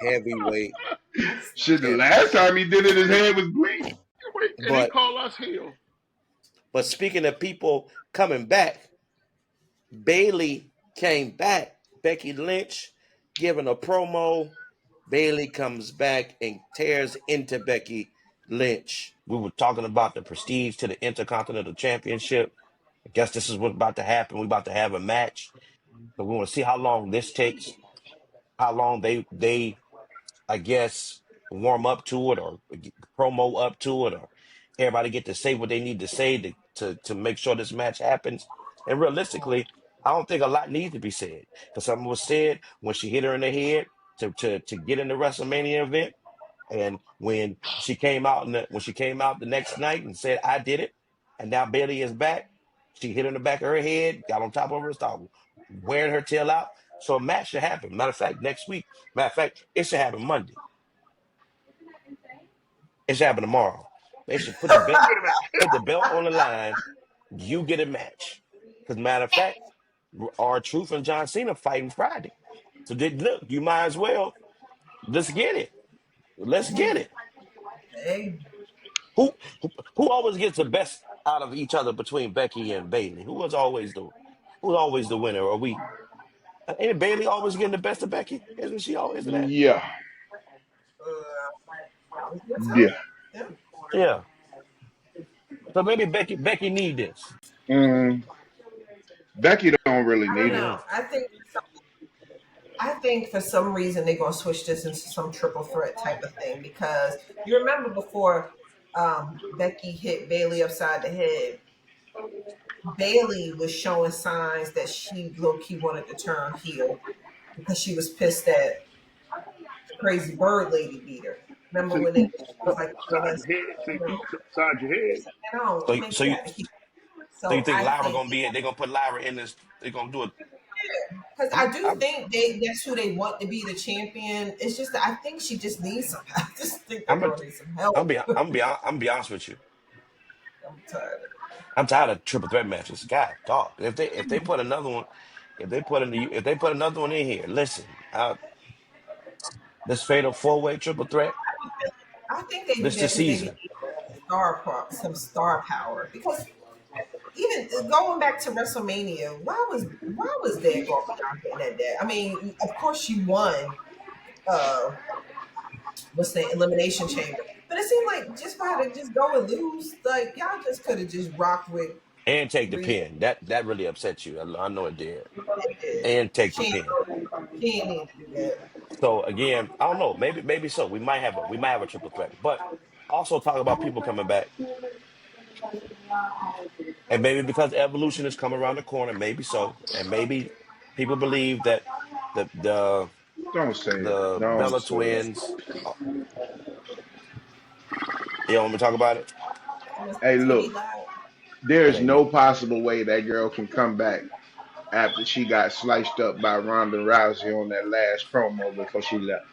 Heavyweight That's Shit, the last Championship. time he did it, his head was bleeding. And he But called us hell. speaking of people coming back, Bailey came back. Becky Lynch giving a promo. Bailey comes back and tears into Becky Lynch. We were talking about the prestige to the Intercontinental Championship. I guess this is what's about to happen. We're about to have a match. So we want to see how long this takes, how long they I guess warm up to it or promo up to it, or everybody get to say what they need to say to make sure this match happens. And realistically, I don't think a lot needs to be said because something was said when she hit her in the head to get in the WrestleMania event. And when she came out the next night and said, I did it, and now Bailey is back, she hit her in the back of her head, got on top of her, started wearing her tail out. So a match should happen. Matter of fact, next week. Matter of fact, it should happen Monday. It should happen tomorrow. They should Wait a minute. put the belt on the line. You get a match. Because matter of fact, our Truth and John Cena fighting Friday. So look, you might as well let's get it. Let's get it. hey, Who always gets the best out of each other between Becky and Bailey? Who's always the winner? Are we ain't Bailey always getting the best of Becky? Isn't she always that? Yeah, most of the time. yeah. Yeah. Yeah. So maybe Becky need this. Mm, Becky don't really I don't need it. know. I think for some reason they're gonna switch this into some triple threat type of thing because you remember before Becky hit Bailey upside the head, Bailey was showing signs that she low key wanted to turn heel because she was pissed that the crazy bird lady beat her. Remember See, when she was like, well, Upside let's, your head. Say you know, upside your head. and on, So man, so get you out of here. so you So think I Lyra think gonna be it? They're gonna put Lyra in this. They're gonna do it. because I do I'm think that's who they want to be the champion. It's just that I think she just needs some. I just think that I'm a, girl needs some help. I'm be honest with you. I'm tired of it. I'm tired of triple threat matches. God, dog. If they put another one, if they put another one in here, listen. This fatal 4-way triple threat. I think they do This that the because they need season. some star power. Because even going back to WrestleMania, why was there going Bianca in that day? I mean, of course she won. Uh, what's the elimination chamber? But it seemed like just for her to just go and lose, like y'all just could have just rocked with And take the Rhea. pin. That really upset you. I know it did. It did. And take the She pin. ain't, she ain't need to do that. So again, I don't know. Maybe so. We might have a triple threat, but also talk about people coming back, and maybe because evolution is coming around the corner, maybe so, and maybe people believe that the Don't say it. the Don't Bella say it. twins. You want me to talk about it? Must Hey, TV look, loud. It there's ain't no me. possible way that girl can come back after she got sliced up by Ronda Rousey on that last promo before she left.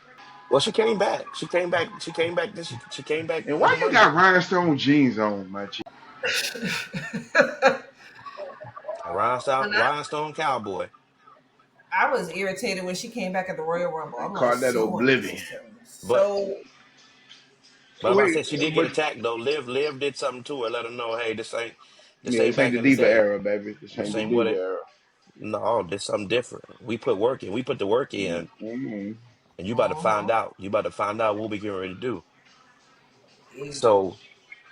Well, she came back. She came back. She came back. She came back And why on you got Monday. rhinestone jeans on, my G? A And rhinestone cowboy. I was irritated when she came back at the Royal Rumble. They I'm like, call that so oblivion. unnecessary. But So but I'm about to Wait, say she did get but attacked though. Liv did something to her. Let her know, hey, this Yeah, ain't this ain't back the in the diva day. era, baby. This ain't This the ain't what diva it. era. No, this something different. We put work in. We put the work in, Mm-hmm. and you about to find uh-huh. out. You about to find out what we getting ready to do. Ew. So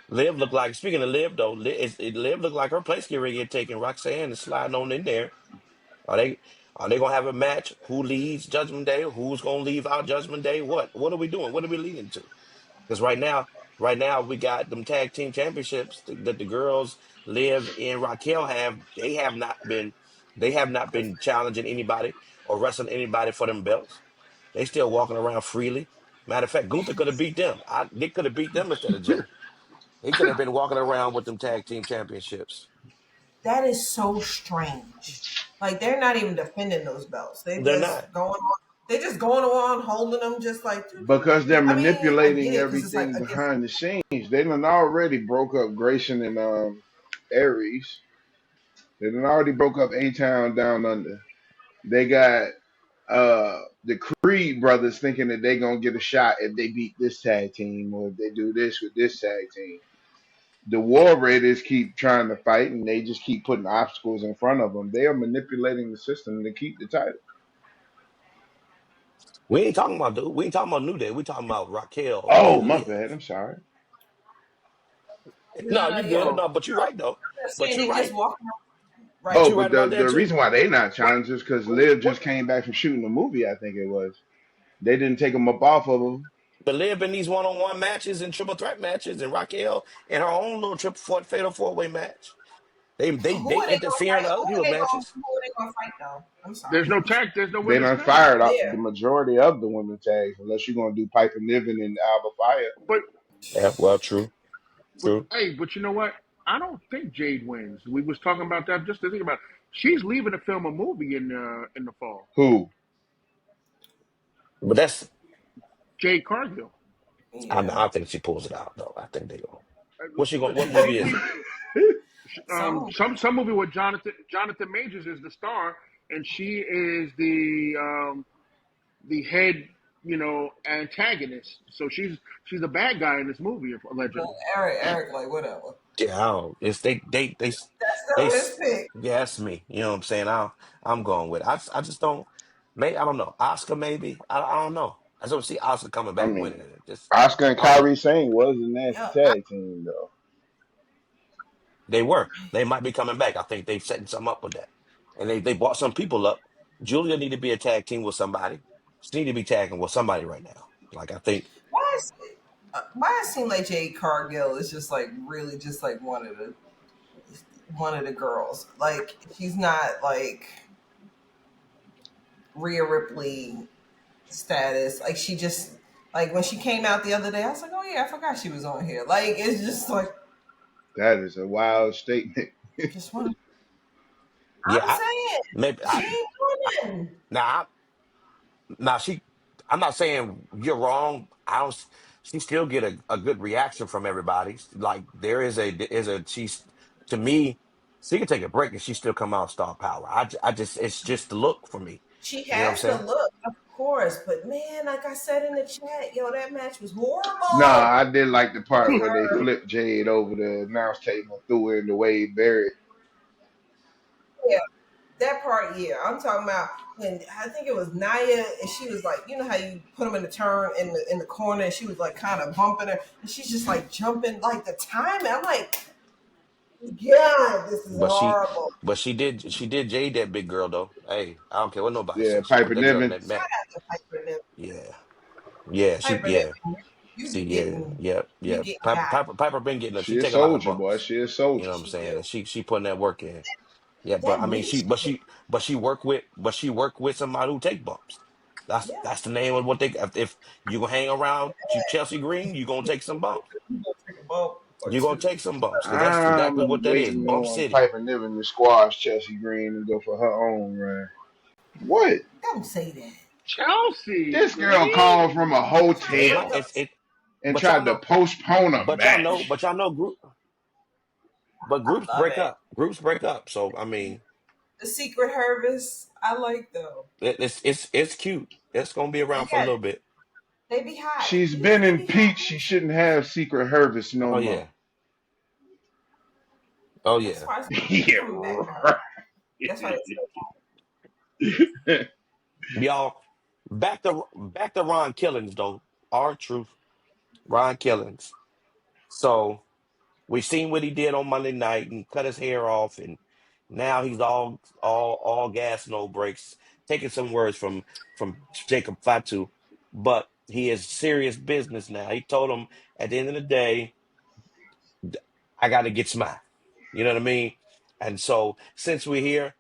Liv looked like. Speaking of Liv though, Liv looked like her place getting ready to get taken. Roxanne is sliding on in there. Are they? Are they gonna have a match? Who leads Judgment Day? Who's gonna leave out Judgment Day? What? What are we doing? What are we leading to? Because right now we got them tag team championships that the girls Liv and Raquel have. They have not been challenging anybody or wrestling anybody for them belts. They still walking around freely. Matter of fact, Gunther could have beat them. They could have beat them instead of Jay. He could have been walking around with them tag team championships. That is so strange. Like they're not even defending those belts. They They're just not. going on. They just going on holding them just like. Doo, doo, doo, Because doo. they're I mean, I get manipulating it because it's like everything a different. behind the scenes. They done already broke up Grayson and Aries. They done already broke up A Town Down Under. They got the Creed brothers thinking that they gonna get a shot if they beat this tag team or if they do this with this tag team. The War Raiders keep trying to fight and they just keep putting obstacles in front of them. They are manipulating the system to keep the title. We ain't talking about dude. We ain't talking about New Day. We talking about Raquel Oh, and my Liv. bad. I'm sorry. No, you Yeah, good. oh, No, but you're right though. I'm just But saying you're they just right. walking But right. Oh, you're but right the about that the too. reason why they not what challengers because Liv what just came back from shooting a movie. I think it was. They didn't take him up off of him. But Liv in these one-on-one matches and triple threat matches, and Raquel in her own little fatal four-way match. They Who are they gonna interfere in fight? other people's matches. Who are they gonna fight though? I'm there's sorry. no tag, there's no They women's done tag. fired up Yeah. the majority of the women tags unless you're gonna do Piper Niven and Alba Fire. But Yeah, well, true, but true. hey, but you know what? I don't think Jade wins. We was talking about that just to think about it. She's leaving to film a movie in the fall. Who? But that's Jade Cargill. Yeah. I think she pulls it out though. I think they go. What's she going? What movie is Supposedly, it? Some some movie with Jonathan Majors is the star, and she is the head, antagonist. So she's a bad guy in this movie, but allegedly. Eric, like whatever. Yeah, I don't. It's That's they. still his pick. Yeah, that's me. You know what I'm saying? I'm going with it. I just don't. Maybe I don't know. Oscar maybe. I don't know. I just don't see Oscar coming I back winning mean, it. Just Oscar and I don't know. Kyrie Sane was a nasty Yeah. tag team though. They were. They might be coming back. I think they setting something up with that. And they brought some people up. Julia need to be a tag team with somebody. She need to be tagging with somebody right now. Like I think Why it seem like Jade Cargill is just like really just like one of the girls. Like she's not like Rhea Ripley status. Like she just like when she came out the other day, I was like, oh yeah, I forgot she was on here. Like it's just like That is a wild statement. just one. yeah, I'm saying maybe she ain't doing now now she I'm not saying you're wrong. I don't she still get a good reaction from everybody. Like there is a she's to me she can take a break and she still come out star power. I just it's just the look for me. She You know what I'm has the saying? look, of course, but man, like I said in the chat, yo, that match was Nah, horrible. I did like the It part where they hurt. flipped Jade over the announce table and threw her in the Wade Barrett. Yeah, that part, yeah. I'm talking about when I think it was Naya, and she was like, you know how you put them in the turn in the corner, and she was like kind of bumping her, and she's just like jumping, like the timing. I'm like, God, this is But she, horrible. but she did Jade that big girl though. Hey, I don't care what nobody Yeah, says. She Piper put that girl in Niven. that match. Shout out to Piper Niven. Yeah, she, Piper, yeah. you See, be yeah, getting yeah, you yeah. getting Piper, got. Piper been getting up. She She a taking a lot of soldier, boy. bumps. She a You know soldier. what I'm She saying? do. She putting that work in. Yeah, but That I mean, meat. she work with somebody who take bumps. Yeah. That's the name of what they. If you gonna hang around Chelsea Green, you gonna take some bumps. You gonna take a bump or You gonna two. take some bumps because that's I'm exactly what that is. waiting Bump on City. Piper Niven to squash Chelsea Green and go for her own run. What? Don't say that. Chelsea This girl Green. called from a It Piper, might. hotel don't. and But y'all tried to know. postpone a match. But y'all know But I groups love break it. up. Groups break up. So I mean, The Secret Harvest, I like though. it's cute. It's gonna be They around for a got little bit. they be hot. She's Yeah, been they be hot. impeached. She shouldn't have Secret Harvest no Oh more. yeah. Oh That's yeah. why it's Yeah, coming back to her. right. That's why it's Y'all, back to Ron Killings though. Our truth, Ron Killings. So we seen what he did on Monday night and cut his hair off, and now he's all gas, no brakes. Taking some words from Jacob Fatu, but he is serious business now. He told him at the end of the day, I got to get smart. You know what I mean? And so since we're here,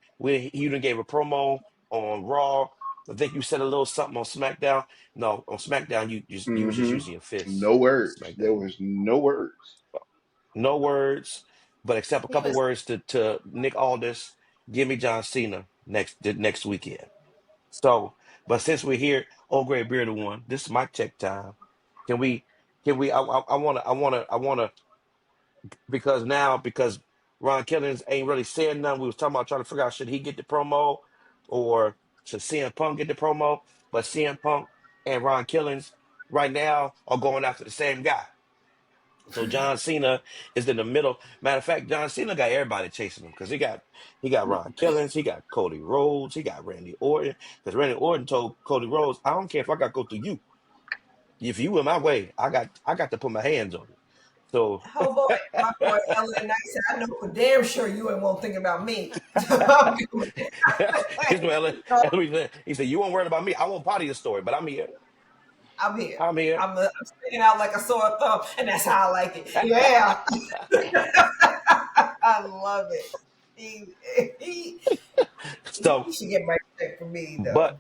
you done gave a promo on Raw. I think you said a little something on SmackDown. No, on SmackDown you was just hmm using your fists. No words. There SmackDown, was no words. no words, but except a he couple was words to Nick Aldis. Give me John Cena next weekend. So, but since we're here, old gray bearded one, this is my check time. Can we? Can we? I wanna because Ron Killings ain't really saying nothing. We was talking about trying to figure out should he get the promo or should CM Punk get the promo. But CM Punk and Ron Killings right now are going after the same guy. So John Cena is in the middle. Matter of fact, John Cena got everybody chasing him because he got Ron Killings, he got Cody Rhodes, he got Randy Orton. Because Randy Orton told Cody Rhodes, I don't care if I got to go through you. If you in my way, I got to put my hands on you. So Hobo and my boy Ellen Knight said, I know for damn sure you ain't won't think about me. I'm doing Here's what it. Ellie said. He said, "You won't worry about me. I won't part of your story, but I'm here. I'm here. I'm here." I'm sticking out like a sore thumb, and that's how I like it. Yeah, I love it. He, he, So, he should get my check for me but though.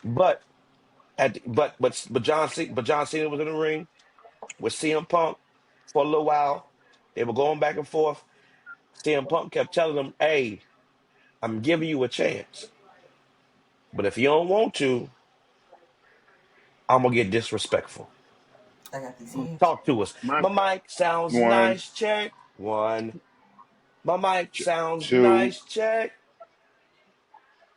but but John Cena was in the ring with CM Punk for a little while. They were going back and forth. CM Punk kept telling him, "Hey, I'm giving you a chance, but if you don't want to, I'm gonna get disrespectful. I got these hands. Talk to us. My My mic sounds One, nice. Check one. My mic sounds two, nice. Check."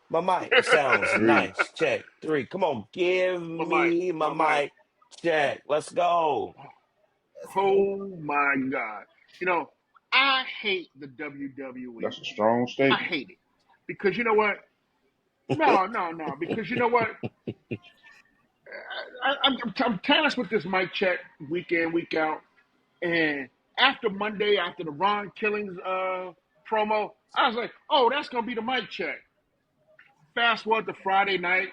My mic sounds three. nice. Check three. Come on, give mic, me my my mic. mic. Check. Let's go. Let's go. Oh my God. You know, I hate the WWE. That's a strong I statement. hate it. Because you know what? No, no, no. Because you know what? I'm tasked with this mic check week in, week out. And after Monday, after the Ron Killings promo, I was like, oh, that's going to be the mic check. Fast forward to Friday night.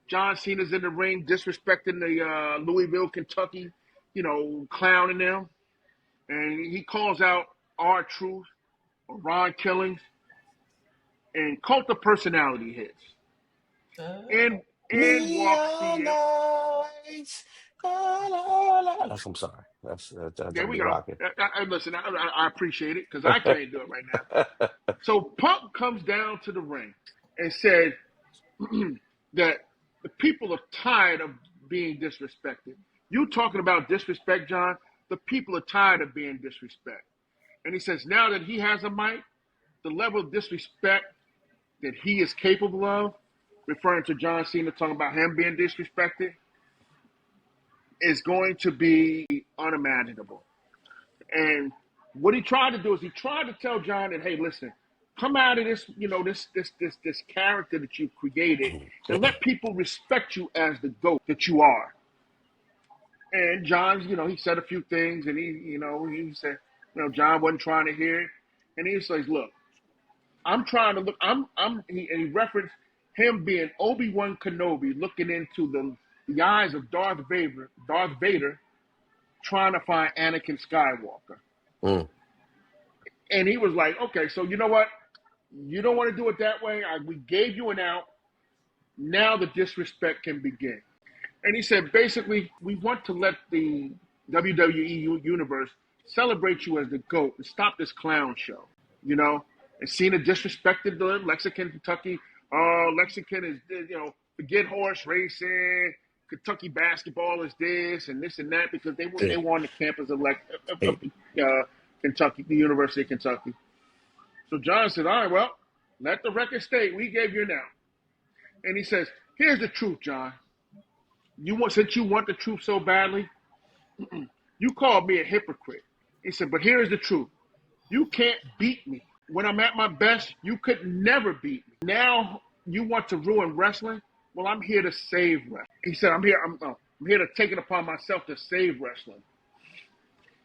John Cena's in the ring disrespecting the Louisville, Kentucky, clowning them. And he calls out R-Truth or Ron Killings, and Cult of Personality hits. Uh, In walks Neon CM. lights. La, la, la. I'm sorry. That's There gonna we be go. rocking. Listen, I appreciate it because I can't do it right now. So Punk comes down to the ring and said that the people are tired of being disrespected. You talking about disrespect, John? The people are tired of being disrespected. And he says now that he has a mic, the level of disrespect that he is capable of, referring to John Cena talking about him being disrespected, is going to be unimaginable. And what he tried to do is he tried to tell John that, hey, listen, come out of this, this character that you've created and let people respect you as the GOAT that you are. And John's, he said a few things and he said, John wasn't trying to hear it. And he says, look, I'm trying to look, he referenced him being Obi-Wan Kenobi looking into the eyes of Darth Vader trying to find Anakin Skywalker. Mm. And he was like, okay, so you know what? You don't want to do it that way. We gave you an out. Now the disrespect can begin. And he said, basically, we want to let the WWE universe celebrate you as the GOAT and stop this clown show. You know, and Cena disrespected the Lexington, Kentucky. Lexington is, forget horse racing. Kentucky basketball is this and this and that because they Yeah. were on the campus of Kentucky, the University of Kentucky. So John said, all right, well, let the record state we gave you an out. And he says, here's the truth, John. Since you want the truth so badly, you called me a hypocrite. He said, but here's the truth. You can't beat me. When I'm at my best, you could never beat me. Now you want to ruin wrestling? Well, I'm here to save wrestling. He said, I'm here to take it upon myself to save wrestling.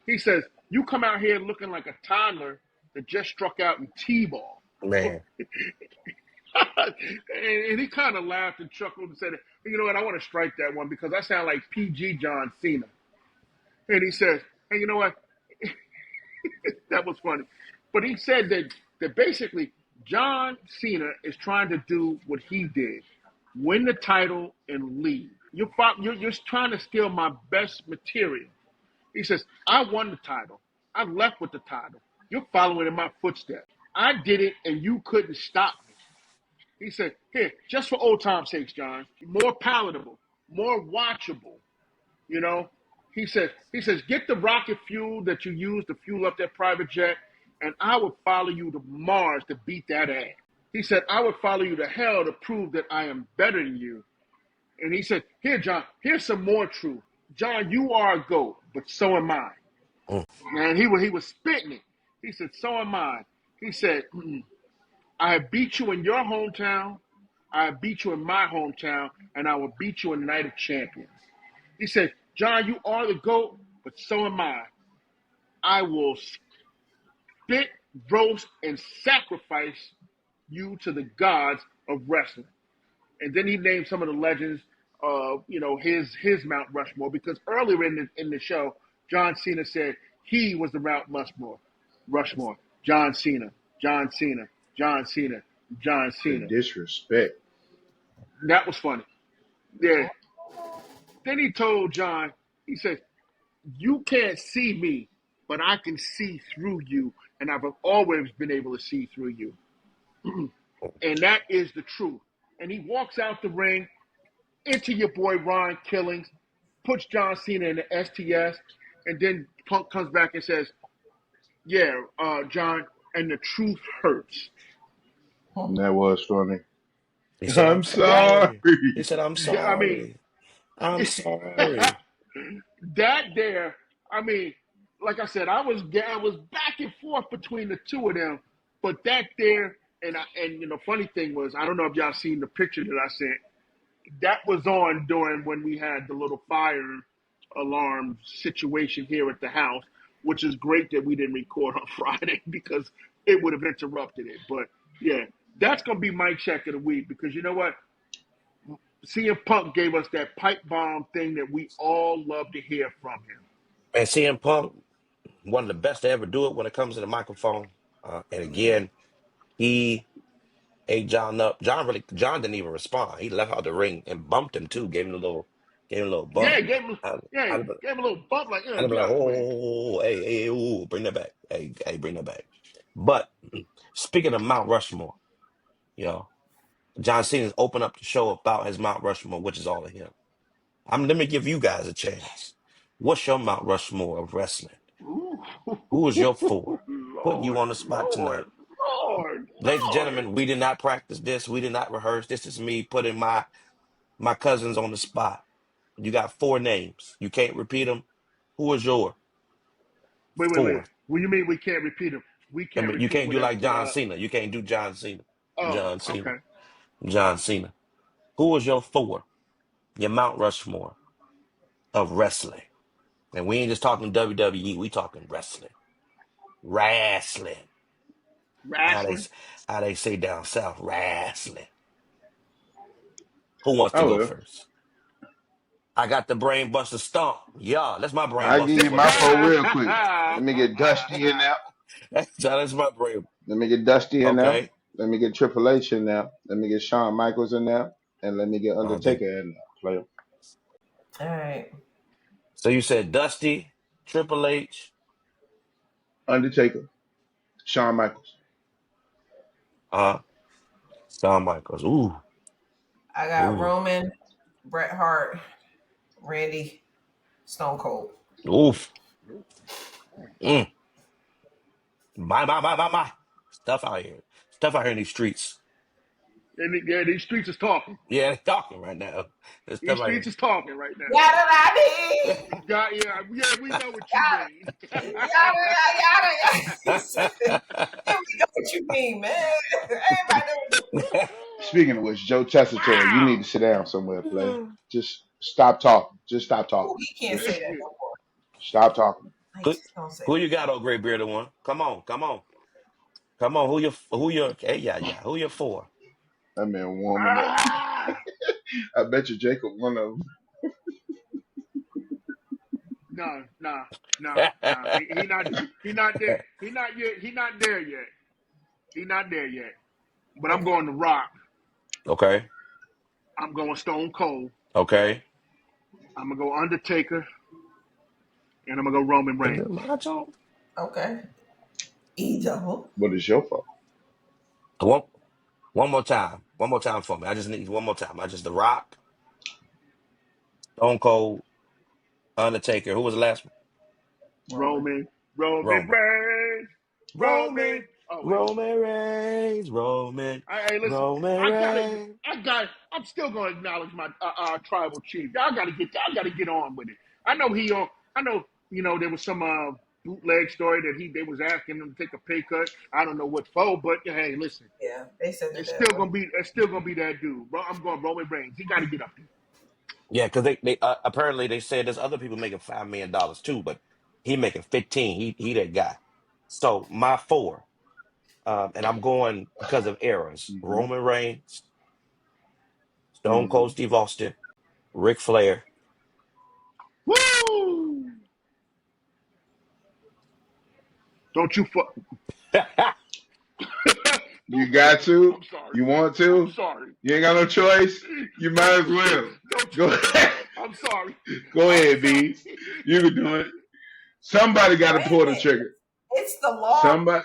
He says, you come out here looking like a toddler that just struck out in T-ball. Man. And he kind of laughed and chuckled and said, you know what, I want to strike that one because I sound like PG John Cena. And he says, hey, you know what? That was funny. But he said that basically John Cena is trying to do what he did, win the title and leave. You're trying to steal my best material. He says, I won the title. I left with the title. You're following in my footsteps. I did it and you couldn't stop me. He said, here, just for old time's sakes, John, more palatable, more watchable, you know. He says, get the rocket fuel that you use to fuel up that private jet, and I would follow you to Mars to beat that ass. He said, I would follow you to hell to prove that I am better than you. And he said, here, John, here's some more truth. John, you are a GOAT, but so am I. Mm. And he was spitting it. He said, so am I. He said, I have beat you in your hometown, I have beat you in my hometown, and I will beat you in the Night of Champions. He said, John, you are the GOAT, but so am I. I will spit, roast, and sacrifice you to the gods of wrestling. And then he named some of the legends of, his Mount Rushmore, because earlier in the show, John Cena said he was the Mount Rushmore. John Cena, John Cena, John Cena, John The Cena. disrespect. That was funny. Yeah. Then he told John, he said, you can't see me, but I can see through you, and I've always been able to see through you. And that is the truth. And he walks out the ring into your boy Ron Killings, puts John Cena in the STS, and then Punk comes back and says, yeah, John, and the truth hurts. That was funny. He said, I'm I'm sorry. sorry. He said, I'm I mean, sorry. I'm sorry. that there, I mean, like I said, I was back and forth between the two of them, but that there, and funny thing was, I don't know if y'all seen the picture that I sent. That was on during when we had the little fire alarm situation here at the house, which is great that we didn't record on Friday because it would have interrupted it. But yeah, that's gonna be my check of the week because you know what? CM Punk gave us that pipe bomb thing that we all love to hear from him. And CM Punk, one of the best to ever do it when it comes to the microphone. And again, he ate John up. John didn't even respond. He left out the ring and bumped him too. Gave him a little bump. Yeah, gave him I'd a little bump like, be get like, out the way. oh, hey, ooh, bring that back. Hey, bring that back. But speaking of Mount Rushmore, you know, John Cena's opened up the show about his Mount Rushmore, which is all of him. Let me give you guys a chance. What's your Mount Rushmore of wrestling? Ooh. Who is your four? Putting you Lord, on the spot tonight. Lord. Ladies and gentlemen, we did not practice this. We did not rehearse. This is me putting my cousins on the spot. You got four names. You can't repeat them. Who is your Wait. four? What do you mean we can't repeat them? We I can't mean, you repeat can't do whatever. like John Cena. You can't do John Cena. Oh, John Cena. okay. John Cena. Who is your four? Your Mount Rushmore of wrestling. And we ain't just talking WWE. We talking wrestling. Wrestling. How they Wrestling. how they say down south, wrestling. Who wants to I go will. first? I got the brain buster stomp. Yeah, that's my brain I'll give buster you for my the four show. real quick. Let me get Dusty in there. That's my brain. Let me get Dusty in there. Okay. Let me get Triple H in there. Let me get Shawn Michaels in there. And let me get Okay. Undertaker in there. Player. All right. So you said Dusty, Triple H, Undertaker. Shawn Michaels. uh, Shawn Michaels. Ooh, I got ooh, Roman, Bret Hart, Randy, Stone Cold. oof. Mm. My. Stuff out here. Stuff out here in these streets. Yeah, these streets is talking. Yeah, they talking right now. There's These stuff out streets here. is talking right now. Yada yada. We know what you mean. Yada yada yada. He said, "Yeah, we know what you mean, man. Everybody know what you mean." Speaking of which, Joe Tessitore, you need to Wow. sit down somewhere, player. Just stop talking. Just stop Oh, talking. he can't say Just that no more. stop talking. I who, just don't say who that. you got, old gray bearded one? Come on. Who your? Hey, yeah. Who you for? That man warming up. Ah! I bet you Jacob one of them. No. He not there. He not yet. He not there yet. He not there yet. But I'm Okay. going to Rock. Okay. I'm going Stone Cold. Okay. I'm gonna go Undertaker, and I'm gonna go Roman Is it Reigns. my turn? Okay. E-double. What is your fault? One, one more time. One more time for me. I just need one more time. I just The Rock, Stone Cold, Undertaker. Who was the last one? Roman. Roman Roman. Reigns, Roman. Roman. Oh wait, Roman Reigns. Roman. hey, listen, Roman Reigns. I'm still gonna acknowledge my tribal chief. I gotta get on with it. I know he on. I know there was some bootleg story that they was asking him to take a pay cut. I don't know what for, but hey, listen, Yeah, they said that it's that still way. gonna be that dude. Bro, I'm going Roman Reigns. He got to get up there. Yeah, because they apparently they said there's other people making $5 million too, but he making 15. He that guy. So my four, and I'm going because of eras: Hmm. Roman Reigns, Stone Hmm. Cold Steve Austin, Ric Flair. Woo! Don't you fuck. You got to? I'm sorry. You want I'm to? sorry. You ain't got no choice? You might as well. Don't Go you? ahead. I'm sorry. Go I'm ahead, sorry. Bees. You can do it. Somebody got to Wait a pull the minute. trigger. It's the long. Somebody.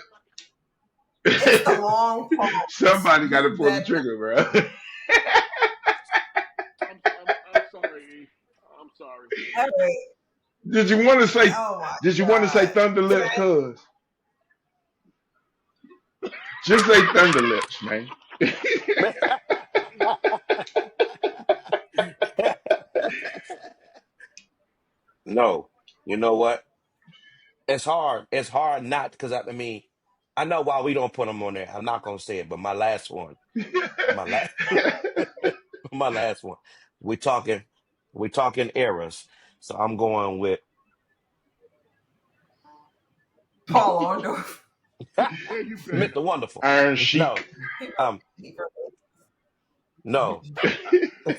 It's the long pause. Somebody got to You pull the better. trigger, bro. I'm sorry. I'm sorry. All right. Did you want to say? Oh my Did you want to say God. Thunder Can Lips, I? cuz? Just say Thunder Lips, man. No, you know what? It's hard. It's hard not because I mean, I know why we don't put them on there. I'm not gonna say it, but my last one, my last, my last one. We talking, we talking eras. So I'm going with Paul Orndorff. Yeah, you bet. Mr. Wonderful. Iron Sheik. No, He um, he no.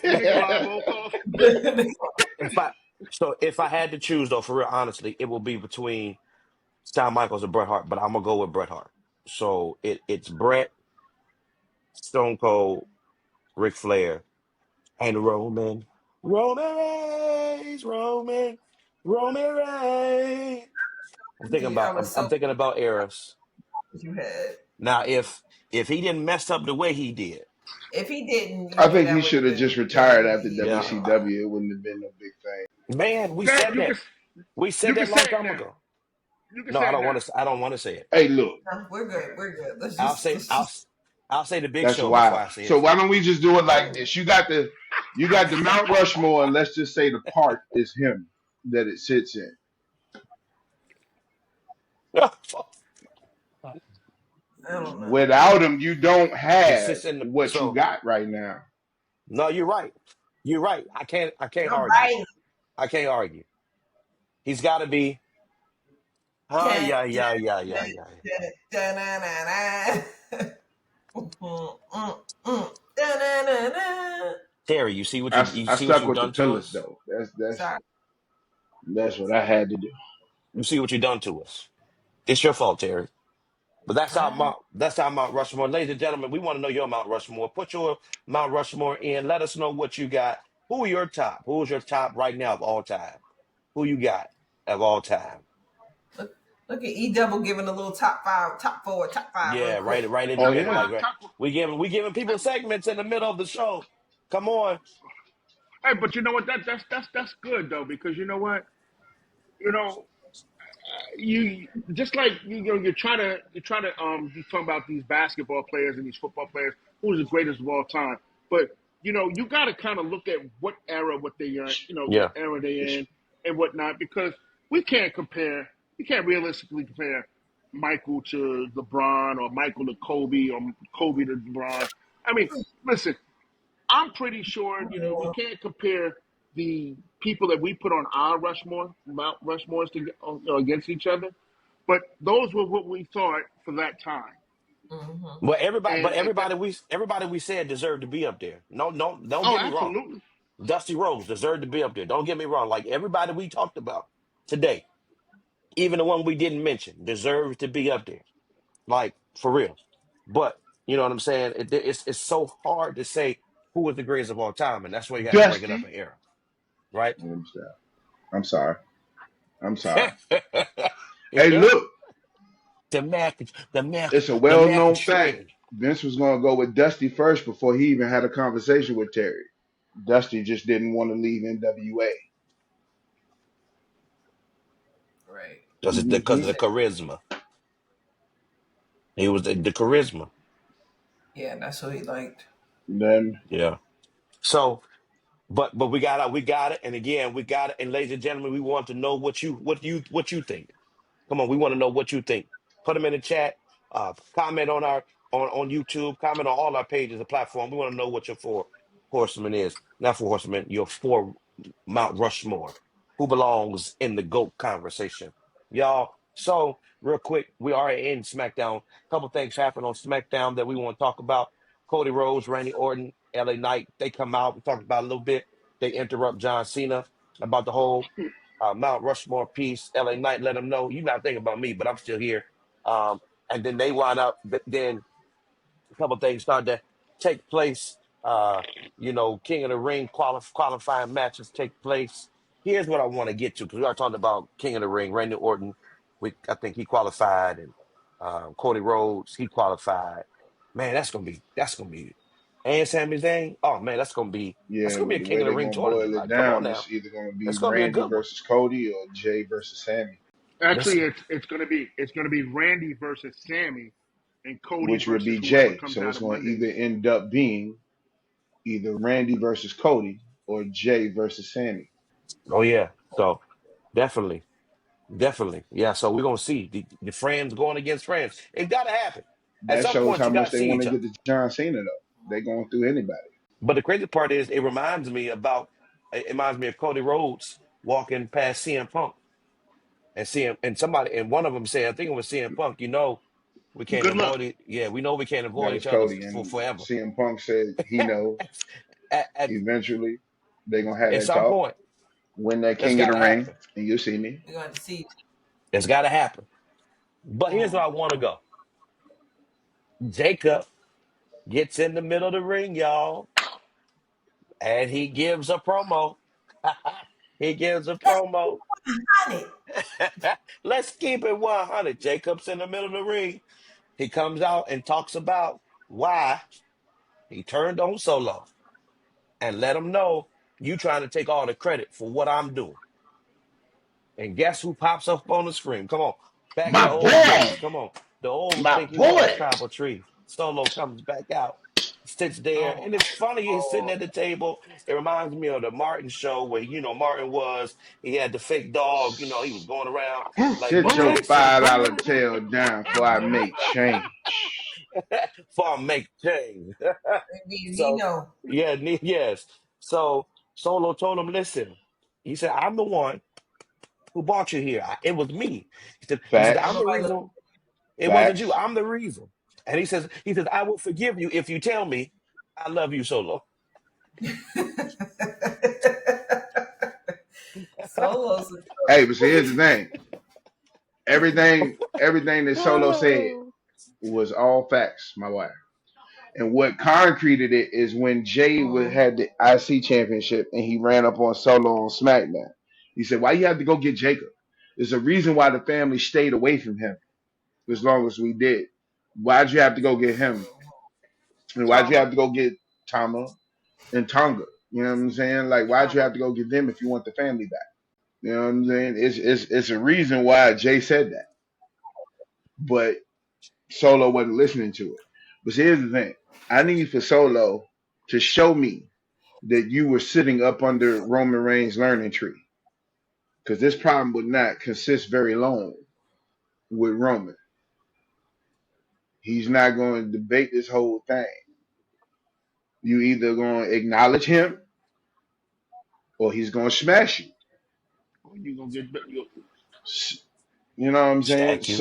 Nikolai Volkov. really- If I if I had to choose though, for real, honestly, it will be between Shawn Michaels and Bret Hart, but I'm gonna go with Bret Hart. So it's Bret, Stone Cold, Ric Flair, and Roman. Roman Reigns, Roman Reigns. Dude, I was I'm so thinking about eras. you had. Now if he didn't mess up the way he did, If he didn't, I think he that would should have have been just retired after yeah. WCW. It wouldn't have been no big thing. Man, we That said that. We said you can that say long it time now. ago. You can No, say it now. I don't want to say it. Hey, look, We're good. We're good. I'll say Let's I'll just I'll say the big that's show before wild. I say So it. why don't we just do it like this? You got the Mount Rushmore, and let's just say the part is him that it sits in. I don't know. Without him, you don't It have sits in the what you so got right now. no, you're right. You're right. I can't You're argue. right. I can't argue. He's got to be. Oh Dun, yeah, dun, yeah, yeah, dun, yeah, yeah. dun, dun, dun, dun, dun. Mm, mm, mm. Dun, dun, dun, dun. Terry, you see what you I see what stuck you've with the done to pillars us? though. Sorry. That's what I had to do. You see what you've done to us. It's your fault, Terry. But that's our Mount Rushmore. Ladies and gentlemen, we want to know your Mount Rushmore. Put your Mount Rushmore in. Let us know what you got. Who are your top? Who's your top right now of all time? Who you got of all time? Look at E Double giving a little top five, top four, top five real Yeah, quick. right it Oh together. yeah. Like right. We giving people segments in the middle of the show. Come on. Hey, but you know what? That's good though, because you know what? You know, you just like you talking about these basketball players and these football players, who's the greatest of all time. But you got to kind of look at what they are, what Yeah. era they It's in and whatnot, because we can't compare. We can't realistically compare Michael to LeBron or Michael to Kobe or Kobe to LeBron. I mean, listen, I'm pretty sure, you can't compare the people that we put on our Mount Rushmores against each other, but those were what we thought for that time. Mm-hmm. But And at that, everybody we said deserved to be up there. No, no, don't oh, get me wrong. absolutely. Dusty Rose deserved to be up there. Don't get me wrong. Like everybody we talked about today, even the one we didn't mention, deserves to be up there. Like for real. But you know what I'm saying? It's so hard to say who was the greatest of all time, and that's why you had to break it up Dusty. in era, right? I'm sorry. I'm sorry. Hey, Yeah. look, The Mac, the Mac, it's a the Mac well-known fact. trade. Vince was gonna go with Dusty first before he even had a conversation with Terry. Dusty just didn't want to leave NWA. Right. Because Mm-hmm. of the charisma. He was the charisma. Yeah, that's what he liked. Then Yeah. So but we got it, and again we got it. And ladies and gentlemen, we want to know what you think. Come on, we want to know what you think. Put them in the chat. Comment on our on YouTube. Comment on all our pages, the platform. We want to know what your four horsemen is. Not four horsemen. Your four Mount Rushmore. Who belongs in the GOAT conversation, y'all? So real quick, we are in SmackDown. Couple things happened on SmackDown that we want to talk about. Cody Rhodes, Randy Orton, LA Knight. They come out. We talked about it a little bit. They interrupt John Cena about the whole Mount Rushmore piece. LA Knight let them know you're not thinking about me, but I'm still here. And then they wind up. Then a couple things start to take place. King of the Ring qualifying matches take place. Here's what I want to get to because we are talking about King of the Ring, Randy Orton. I think he qualified, and Cody Rhodes he qualified. Man, that's gonna be, and Sami Zayn. Oh man, that's yeah, gonna be with a the King way of the they're Ring gonna boil tournament. it Like, come on down, now, it's either gonna be it's gonna be a Randy good one. versus Cody or Jay versus Sammy, Actually, This, it's gonna be Randy versus Sammy, and Cody which would versus be whoever Jay. comes So out it's of gonna either Mondays. end up being either Randy versus Cody or Jay versus Sammy. oh yeah, so definitely. Definitely. Yeah. So we're gonna see the friends going against friends. It gotta happen. At That some shows point how you much gotta they see want each to other. get to John Cena though. They going through anybody. But the crazy part is it reminds me of Cody Rhodes walking past CM Punk and seeing and somebody and one of them said, I think it was CM Punk, we can't Good luck. avoid it. Yeah, we know we can't That avoid was each other Cody, for and forever. CM Punk said he know at, eventually they gonna have at that some talk, point, win that it's King of the gotta Ring, happen. and you'll see me. We're going to see. It's gotta happen. But here's where I want to go. Jacob gets in the middle of the ring, y'all. And he gives a promo. He gives a Let's promo. run it. Let's keep it 100. Jacob's in the middle of the ring. He comes out and talks about why he turned on Solo and let him know you trying to take all the credit for what I'm doing. And guess who pops up on the screen? Come on. Back to My old boy, days. Come on. The old my think you want a boy. tribal tree. Solo comes back out, sits there. Oh, And it's funny, he's sitting at the table. It reminds me of the Martin show where, he had the fake dog, he was going around like Sit Miss your Jackson. $5 tail down before I make change. For make change. we So, know. yeah, yes. So Solo told him, listen, he said, I'm the one who brought you here. It was me. He said, Don't I'm the Facts, nobody look. reason. It wasn't you. facts. I'm the reason. And he says, I will forgive you if you tell me I love you, Solo. Solos. Hey, but see, here's the thing. Everything that Solo said was all facts, my wife. And what concreted it is when Jay Mm, had the IC championship and he ran up on Solo on SmackDown. He said, "Why you have to go get Jacob? There's a reason why the family stayed away from him as long as we did. Why'd you have to go get him? And why'd you Tama. have to go get Tama and Tonga? You know what I'm saying? Like, why'd you Tama. have to go get them if you want the family back? You know what I'm saying? It's a reason why Jay said that, but Solo wasn't listening to it. But here's the thing: I need for Solo to show me that you were sitting up under Roman Reigns' learning tree, because this problem would not consist very long with Roman. He's not going to debate this whole thing. You either going to acknowledge him or he's going to smash you. You gonna get You know what I'm saying? Stack you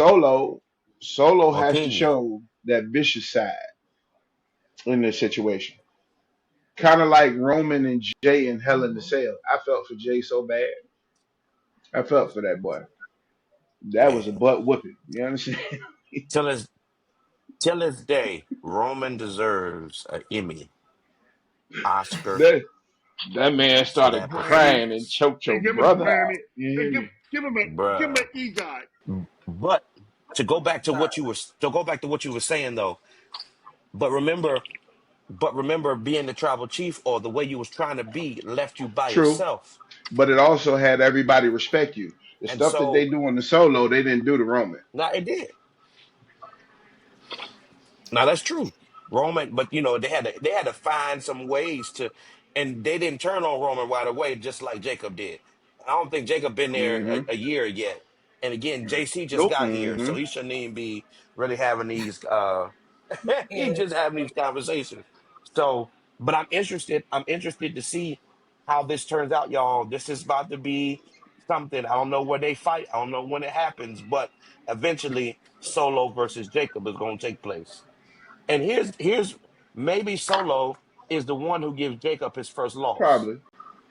Solo or has to pin you. show that vicious side in this situation. Kind of like Roman and Jay in Hell in the Mhm. Cell. I felt for Jay so bad. I felt for that boy. That was a Man. butt whooping. You understand? Till his till this day, Roman deserves an Emmy, Oscar that that man for a started that Grammy. crying and performance. choked Hey, your give him a brother out. Grammy. You Hey, hear give me? give him a give him Bruh. an EGOT. But to go back to what you were saying though, but remember being the tribal chief or the way you was trying to be left you by True. yourself. But it also had everybody respect you. The And stuff that they so do in the solo, they didn't do to Roman. now it did. Now that's true. Roman, but they had to find some ways to, and they didn't turn on Roman right away, just like Jacob did. I don't think Jacob been there Mm-hmm. a year yet. And again, JC just Nope. got here, so Mm-hmm. he shouldn't even be really having these. He Yeah, just having these conversations. So, but I'm interested. I'm interested to see how this turns out, y'all. This is about to be something. I don't know where they fight. I don't know when it happens, but eventually, Solo versus Jacob is going to take place. And here's maybe Solo is the one who gives Jacob his first loss. Probably.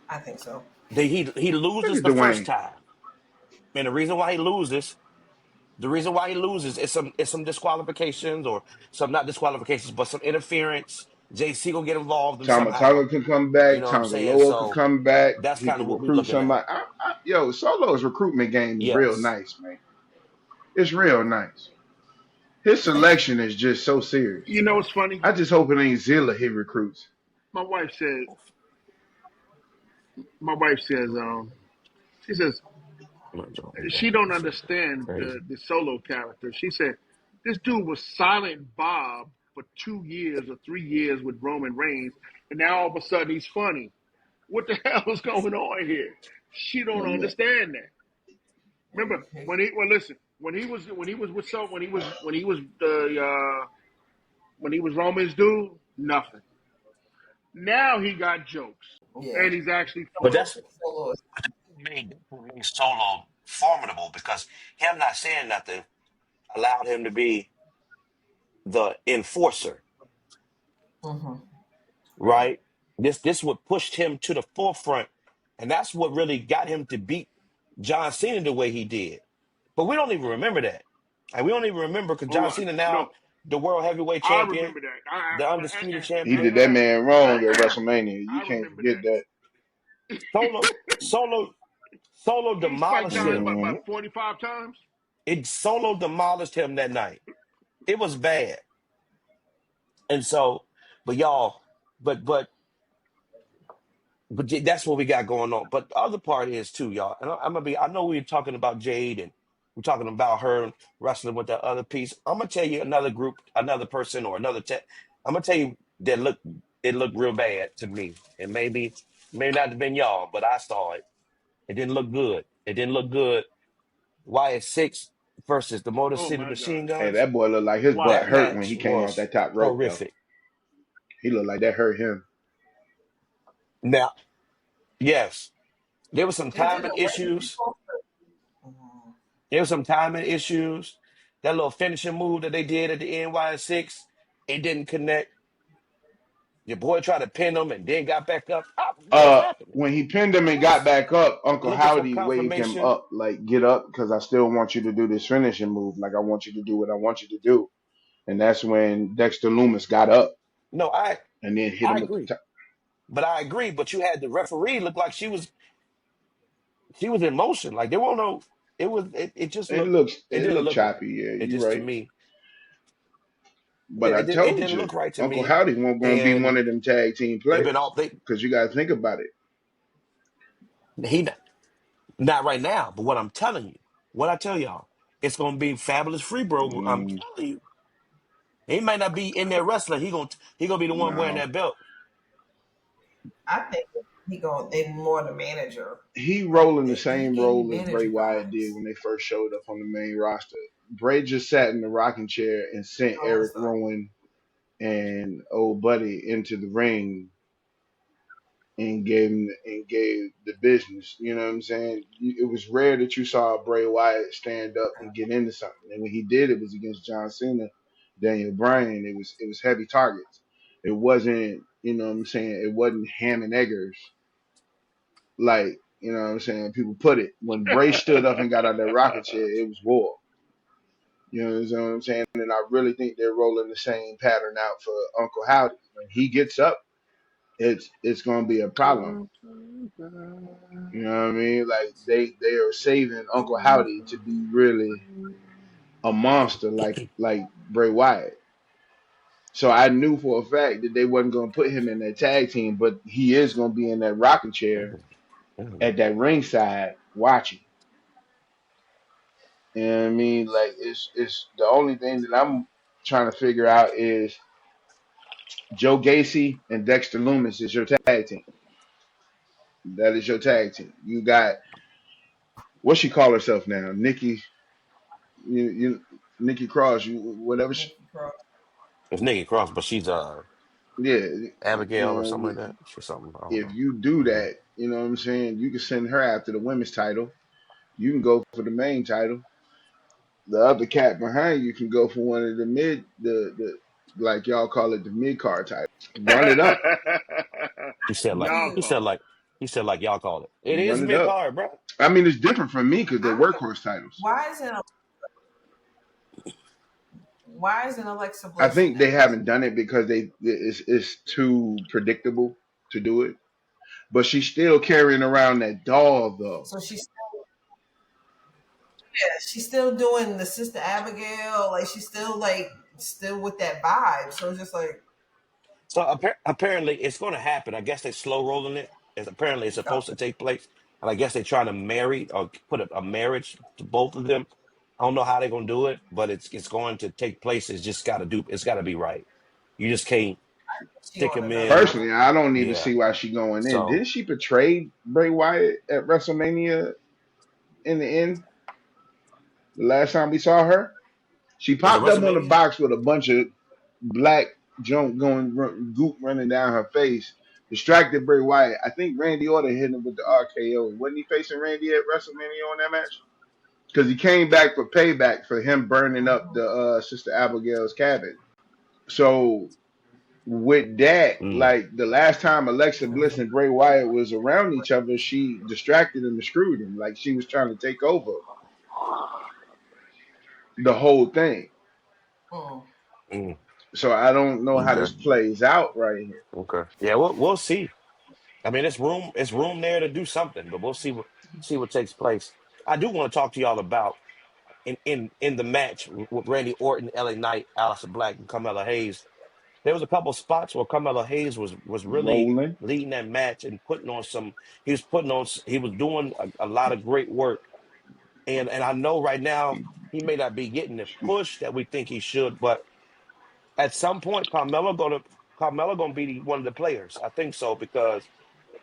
I think so. He Look loses at the first Dwayne. time, and the reason why he loses is some disqualifications or some not disqualifications, but some interference. JC gonna get involved in somehow. Tonga can come You back. know what I'm Tonga saying? Loa can So come back. that's He kind of can what we're recruit looking at. somebody. Yo, Solo's recruitment game is real Yes. nice, man. It's real nice. His selection is just so serious. You know what's funny? I just hope it ain't Zilla he recruits. My wife said. My wife says. She says she don't understand Crazy. the solo character. She said this dude was Silent Bob for 2 years or 3 years with Roman Reigns, and now all of a sudden he's funny. What the hell is going on here? She don't understand that. Remember when he? Well, listen. When he was with so when he was Roman's dude, nothing. Now he got jokes, Yeah. and he's actually But funny. Solo is. that made Solo formidable because him not saying nothing allowed him to be the enforcer, Mm-hmm. Right. right? This what pushed him to the forefront, and that's what really got him to beat John Cena the way he did. But we don't even remember that, and we don't even remember because Oh John Cena no, now the world heavyweight I champion, remember that. the undisputed He champion. did that man wrong at I WrestleMania. You can't remember forget that. that. Solo, Solo, Solo He spiked demolished John him. Hmm. about 45 times. It Solo demolished him that night. It was bad, and so, but y'all, but that's what we got going on. But the other part is too, y'all. And I'm gonna be. I know we were talking about Jade and we're talking about her wrestling with that other piece. I'm gonna tell you another group, another person, or another. I'm gonna tell you that it looked real bad to me, and maybe not have been y'all, but I saw it. It didn't look good. It didn't look good. YS6 versus the Motor Oh City my Machine God! Hey, Guns. that boy looked like his butt Why? That hurt when match he came off was that top rope, though. horrific. He looked like that hurt him. Now, yes, there was some They did timing it way issues. before. Mhm. There was some timing issues. That little finishing move that they did at the NY6, it didn't connect. Your boy tried to pin him and then got back up. What's happening? When he pinned him and got What's back up, Uncle looking for Howdy waved him confirmation? up, like, get up, because I still want you to do this finishing move. Like, I want you to do what I want you to do. And that's when Dexter Loomis got up No, and then hit I him with the agree. top. But I agree. But you had the referee look like she was in motion. Like there won't no. It just looked. It It didn't looked look right. choppy, yeah, It you're just to right. me. But Yeah, I it told didn't you, look right to Uncle me. Howdy won't gonna be one And of them tag team they've been all players. they Because you gotta think about it. he not right now. But what I'm telling you, what I tell y'all, it's gonna be fabulous free, bro. I'm Mm, telling you, he might not be in there wrestling. He gonna be the one wearing no. that belt. I think they more the manager. He Like rolling the he same gave me role as Bray manager Wyatt did vibes. when they first showed up on the main roster. Bray just sat in the rocking chair and sent Oh, Eric so Rowan and old buddy into the ring and gave the business. You know what I'm saying? It was rare that you saw Bray Wyatt stand up and get into something. And when he did, it was against John Cena, Daniel Bryan. It was heavy targets. It wasn't, you know what I'm saying? It wasn't ham and eggers like, you know what I'm saying? People put it. When Bray stood up and got out of that rocket chair, it was war. You know what I'm saying? And I really think they're rolling the same pattern out for Uncle Howdy. When he gets up, it's gonna be a problem. You know what I mean? Like they are saving Uncle Howdy to be really a monster like Bray Wyatt. So I knew for a fact that they wasn't gonna put him in that tag team, but he is gonna be in that rocking chair at that ringside watching. You know what I mean? Like it's the only thing that I'm trying to figure out is Joe Gacy and Dexter Loomis is your tag team. That is your tag team. You got what she call herself now, Nikki. You Nikki Cross. You whatever. Nikki Cross. It's Nikki Cross, but she's Yeah, you Abigail or know, something like that. She's something I don't if know. you do Hmm. that, you know what I'm saying. You can send her after the women's title. You can go for the main title. The other cat behind you can go for one of the the like y'all call it the mid card title. Run it up. He said like Y'all See, he said call like he said like y'all call it. It is Run it mid up. card, bro. I mean, it's different from me because they're I don't. workhorse titles. Why isn't Alexa I Bliss think they next? haven't done it because it's too predictable to do it. But she's still carrying around that doll though. So she's still doing the Sister Abigail. Like she's still still with that vibe. So it's just like So apparently it's going to happen. I guess they're slow rolling it. Apparently it's oh, supposed to take place, and I guess they're trying to marry or put a marriage to both of them. I don't know how they're going to do it, but it's going to take place. It's got to be right. You just can't she stick on them another in. level. Personally, I don't even Yeah. see why she going in. So Didn't she betray Bray Wyatt at WrestleMania in the end? The last time we saw her, she was it popped up on the WrestleMania? box with a bunch of black junk goop running down her face, distracted Bray Wyatt. I think Randy Orton hit him with the RKO. Wasn't he facing Randy at WrestleMania on that match? Because he came back for payback for him burning up Mhm. the Sister Abigail's cabin. So with that, Mm. like the last time Alexa Bliss and Bray Wyatt was around each other, she distracted him and screwed him. Like she was trying to take over the whole thing. Mm. Mm. So I don't know how Okay. this plays out right here. Okay. Yeah, we'll see. I mean, it's room there to do something, but we'll see what takes place. I do want to talk to y'all about in the match with Randy Orton, LA Knight, Aleister Black, and Carmella Hayes. There was a couple spots where Carmella Hayes was really Rolling. leading that match and putting on some. He was doing a lot of great work, and I know right now he may not be getting the push that we think he should, but at some point Carmella gonna be one of the players. I think so because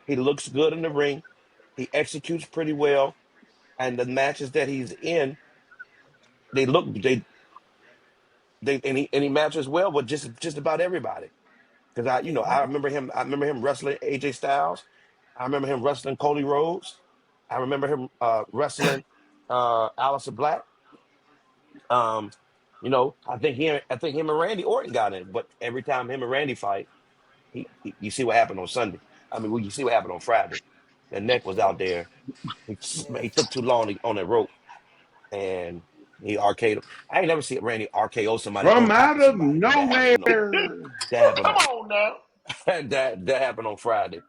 he looks good in the ring, he executes pretty well, and the matches that he's in, they look they matches well with just about everybody. Because I remember him wrestling AJ Styles. I remember him wrestling Cody Rhodes. I remember him wrestling Aleister Black. I think him and Randy Orton got in, but every time him and Randy fight, You see what happened on Sunday. I mean, well, you see what happened on Friday. The neck was out there. Yeah. He took too long on that rope, and he RKO'd him. I ain't never seen Randy RKO somebody From on top out of of somebody, but that happened on nowhere. that happened Come on on now. that happened on Friday.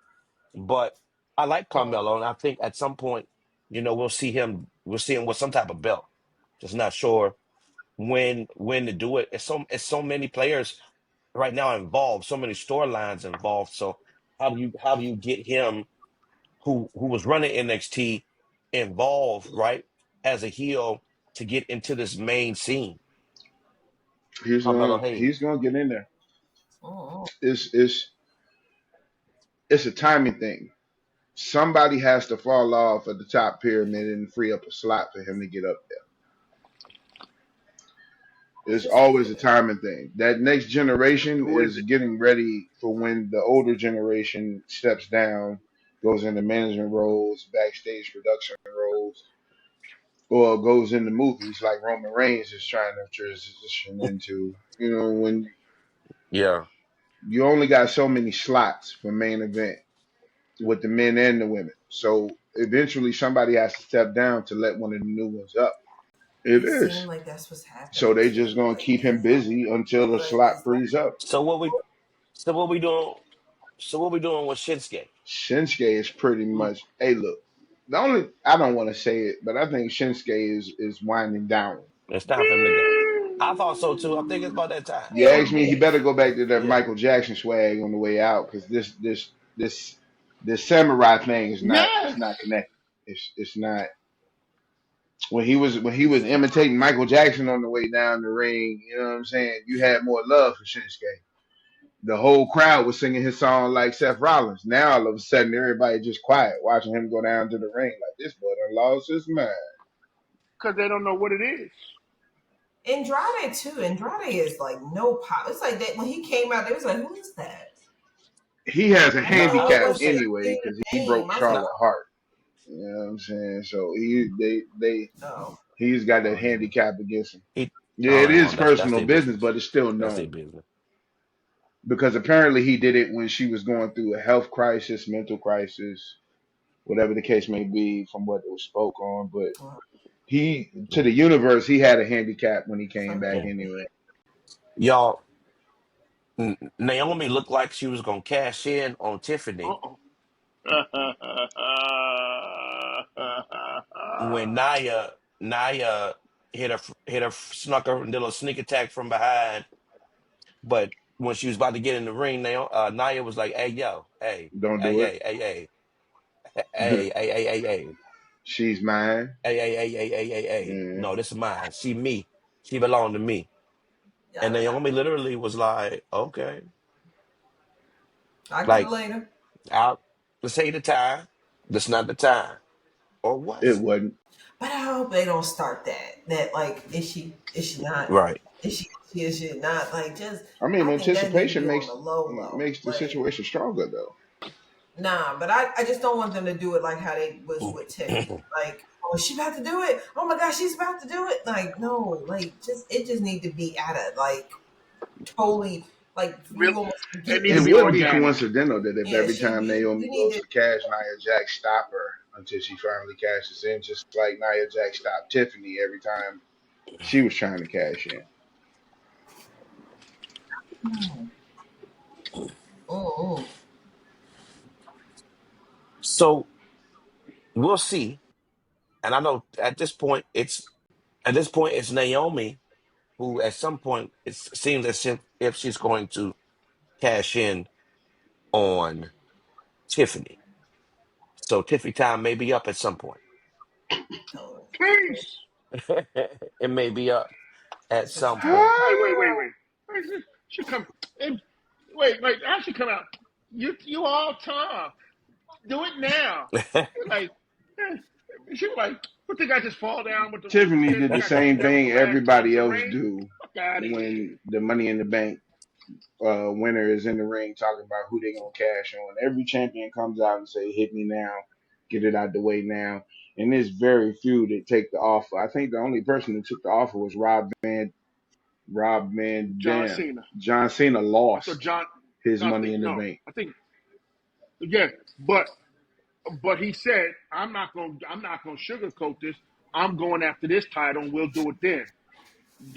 But I like Mm. Carmelo, and I think at some point, we'll see him. We'll see him with some type of belt. Just not sure when to do it. It's so many players right now involved, so many storylines involved. So how do you get him who was running NXT involved, right, as a heel to get into this main scene? Carmelo He's Hayes. gonna get in there. Mm. It's a timing thing. Somebody has to fall off at the top pyramid and free up a slot for him to get up there. It's It's just always a needed. timing thing. That next generation Who is is it? getting ready for when the older generation steps down, goes into management roles, backstage production roles, or goes into movies like Roman Reigns is trying to transition into. When Yeah. you only got so many slots for main event with the men and the women. So eventually somebody has to step down to let one of the new ones up. It It is. seemed like that's what's So happening they too. just gonna Like keep him yeah, busy until the but slot it's like frees up. So what we doing? So what we doing with Shinsuke? Shinsuke is pretty much. Hey, look. The only I don't want to say it, but I think Shinsuke is winding down. It's time for him to go. I thought so too. I think it's about that time. You yeah, ask me, he better go back to that Yeah. Michael Jackson swag on the way out because this samurai thing is not it's Yes. not connected. It's not when he was imitating Michael Jackson on the way down the ring. You know what I'm saying? You had more love for Shinsuke. The whole crowd was singing his song like Seth Rollins. Now all of a sudden everybody just quiet, watching him go down to the ring like this boy done lost his mind. Because they don't know what it is. Andrade too. Andrade is like no pop. It's like that when he came out, they was like, "Who is that?" He has a I didn't know Nah, it handicap we'll wasn't. see. I anyway seen because the he name. broke I was like, Nah, Charlotte Hart. You know what I'm saying? So "Oh, he's got that oh yeah. handicap against him. He Yeah, oh it well, is that's personal their business, business. but it's still That's their known business. because apparently he did it when she was going through a health crisis, mental crisis, whatever the case may be, from what it was spoke on. But well, he to the universe, he had a handicap when he came from back Yeah. anyway. Y'all, Naomi looked like she was gonna cash in on Tiffany Uh-oh. when Naya hit her snuck her little sneak attack from behind. But when she was about to get in the ring, Naya was like, "Hey, yo, hey, Don't hey, do it. hey, hey, hey, hey, hey, hey, hey, hey, She's mine. hey, hey, hey, hey, hey, hey, hey. Yeah. No, this is mine. She me. She belonged to me." And yeah, Naomi literally was like, "Okay, I get it like later." out. Let's say the time. This not the time, or It was it?" wasn't. But I hope they don't start that. That like, is she? Is she not? Right. Is she? Is she not? Like, just I mean, I think that need to anticipation be on makes the low low. makes the Like, situation stronger, though. nah. But I just don't want them to do it like how they was with Tiffany. Like, oh, she about to do it. Oh my gosh, she's about to do it. Like, no. Like, it just need to be at a like totally like Real, you almost it forget need It to it's be would going be on. organic. coincidental that if Yeah, every time Naomi you need goes to. to cash, Nia Jax stop her until she finally cashes in, just like Nia Jax stopped Tiffany every time she was trying to cash in. Mm, mm, So we'll see. And I know at this point it's Naomi who at some point it seems as if she's going to cash in on Tiffany. So Tiffany time may be up at some point. oh, Peace. It may be up at that's what you some think. point. Wait. She come. Wait. How she come out? You all time. Do it now. Like, eh, she was like, what think I just fall down with the Tiffany just did the got the same devil thing the last punch everybody of else rain? do Fuck out of here. when the Money in the Bank winner is in the ring talking about who they gonna cash on. Every champion comes out and say, "Hit me now, get it out the way now." And there's very few that take the offer. I think the only person that took the offer was Rob Van John Dam. Cena. John Cena I thought lost. John. his I Money think in the no. Bank. I think yeah, but he said I'm not gonna sugarcoat this. I'm going after this title, and we'll do it then.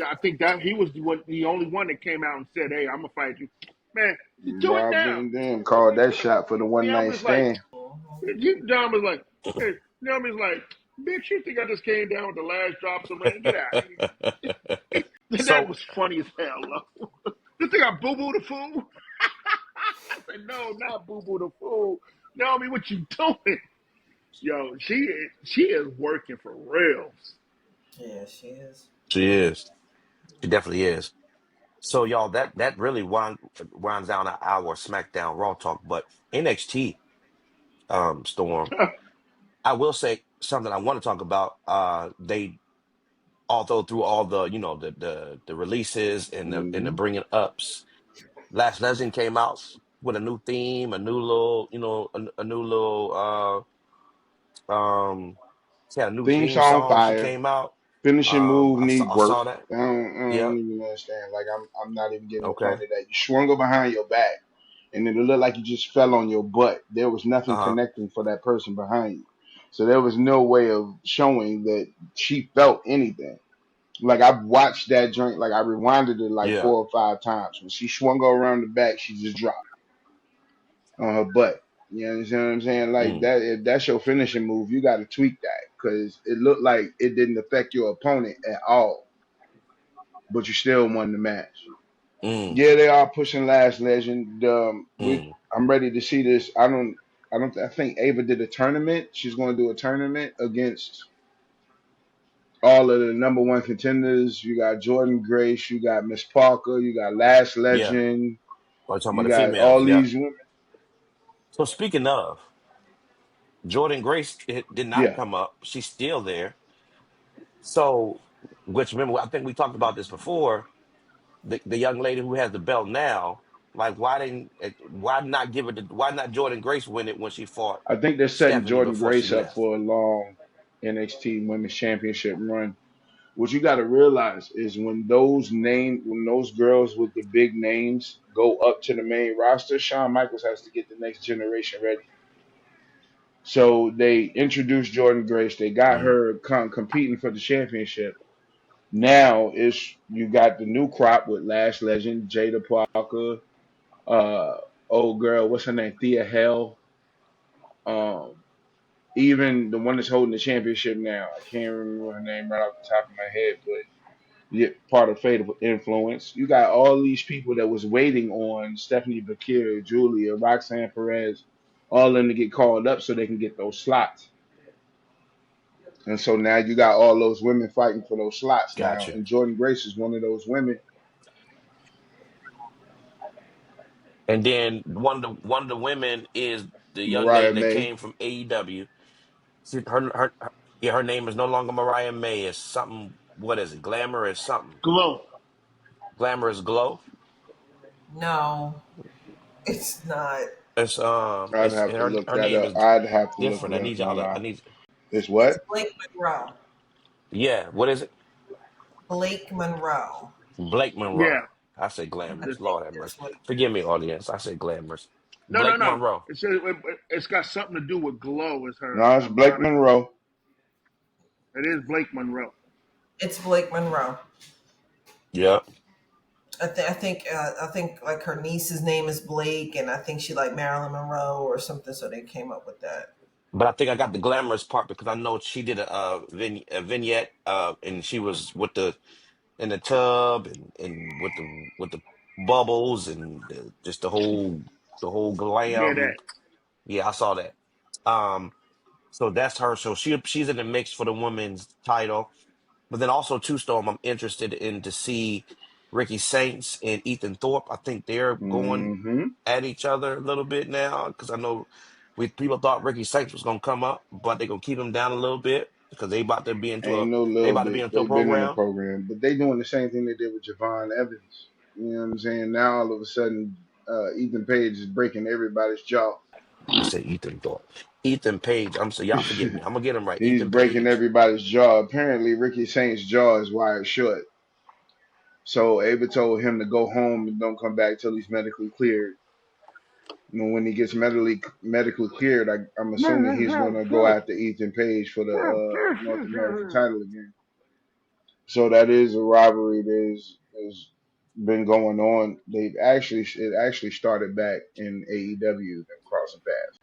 I think that he was the only one that came out and said, "Hey, I'm gonna fight you." Man, just do it now. Robin then called that shot for the one Now night was like, stand. John was like, hey, now was like, bitch, you think I just came down with the last drops of rain? Get out of here. That So was funny as hell. Low. You think I boo boo the fool? I said, no, not boo boo the fool. Naomi, what you doing? Yo, she is working for real. Yeah, she is. she is. She definitely is. So y'all, that really winds down an hour SmackDown Raw talk, but NXT Storm. I will say something I want to talk about. They although through all the the releases and the Hmm. bringing ups, Last Legend came out with a new theme, a new little a new little she had a new Theme theme song song. She fire. came out. Finishing move need I work. saw that. I Yeah. don't even understand. Like I'm not even getting the Okay. point of that. You swung her behind your back, and it looked like you just fell on your butt. There was nothing Uh-huh. connecting for that person behind you, so there was no way of showing that she felt anything. Like I've watched that joint. Like I rewinded it like Yeah. 4 or 5 times. When she swung her around the back, she just dropped on her butt. You understand what I'm saying? Like Mm, that. If that's your finishing move, you got to tweak that because it looked like it didn't affect your opponent at all, but you still won the match. mm, Yeah, they are pushing Last Legend. mm. I'm ready to see this. I think Ava did a tournament. She's going to do a tournament against all of the number one contenders. You got Jordan Grace, you got Miss Parker, you got Last Yeah. Legend, We're talking about you the got females. all Yeah. these women. So speaking of, Jordan Grace did not Yeah, come up. She's still there. So, which remember, I think we talked about this before. The young lady who has the belt now, like why not give it to why not Jordan Grace win it when she fought I think they're setting Stephanie Jordan before she Grace up left? for a long NXT Women's Championship run. What you got to realize is when those girls with the big names go up to the main roster, Shawn Michaels has to get the next generation ready. So they introduced Jordan Grace. They got Mm, her competing for the championship. Now it's you got the new crop with Lash Legend, Jada Parker, uh, old girl, what's her name, Thea Hell, um, even the one that's holding the championship now. I can't remember her name right off the top of my head, but yeah, part of Fatal Influence. You got all these people that was waiting on Stephanie Bakir, Julia, Roxanne Perez, all of them to get called up so they can get those slots. And so now you got all those women fighting for those slots now. gotcha. And Jordan Grace is one of those women. And then one of the women is the young lady Mariah that May. came from AEW. Yeah, her name is no longer Mariah May. It's something. What is it? Glamorous something. Glow. Glamorous Glow. No, it's not. I'd It's have to look her that name up. is I'd have to look different. it I up, need no y'all to. I lie. need. It's It's what? Blake Monroe. Yeah. What is it? Blake Monroe. Blake Monroe. Yeah. I say I glamorous. think Lord have mercy. that's what. Forgive me, audience. I say glamorous. No, no, Blake no. Monroe. It's got something to do with Glow as No, it's her Blake moniker. Monroe. It is Blake Monroe. It's Blake Monroe. Yeah. I think like her niece's name is Blake, and I think she like Marilyn Monroe or something. So they came up with that. But I think I got the glamorous part because I know she did a vignette and she was with the in the tub and with the bubbles and just the whole Yeah, that. glam. Yeah, I saw that. Um, so that's her. So she's in the mix for the women's title. But then also too, Storm, I'm interested in to see Ricky Saints and Ethan Thorpe. I think they're going Mm-hmm. at each other a little bit now because I know people thought Ricky Saints was gonna come up, but they're gonna keep him down a little bit because Ain't no they little about to be bit. into a They've been in the program. program, but they doing the same thing they did with Javon Evans. You know what I'm saying? Now all of a sudden, Ethan Page is breaking everybody's jaw. I say Ethan Thorpe, Ethan Page. I'm so y'all forgive me. I'm gonna get him right. He's Ethan breaking Page. everybody's jaw. Apparently, Ricky Saint's jaw is wired shut. So Ava told him to go home and don't come back till he's medically cleared. When he gets medically cleared, I'm assuming he's going to go after Ethan Page for the North American title again. So that is a rivalry that has been going on. It actually started back in AEW, them crossing paths.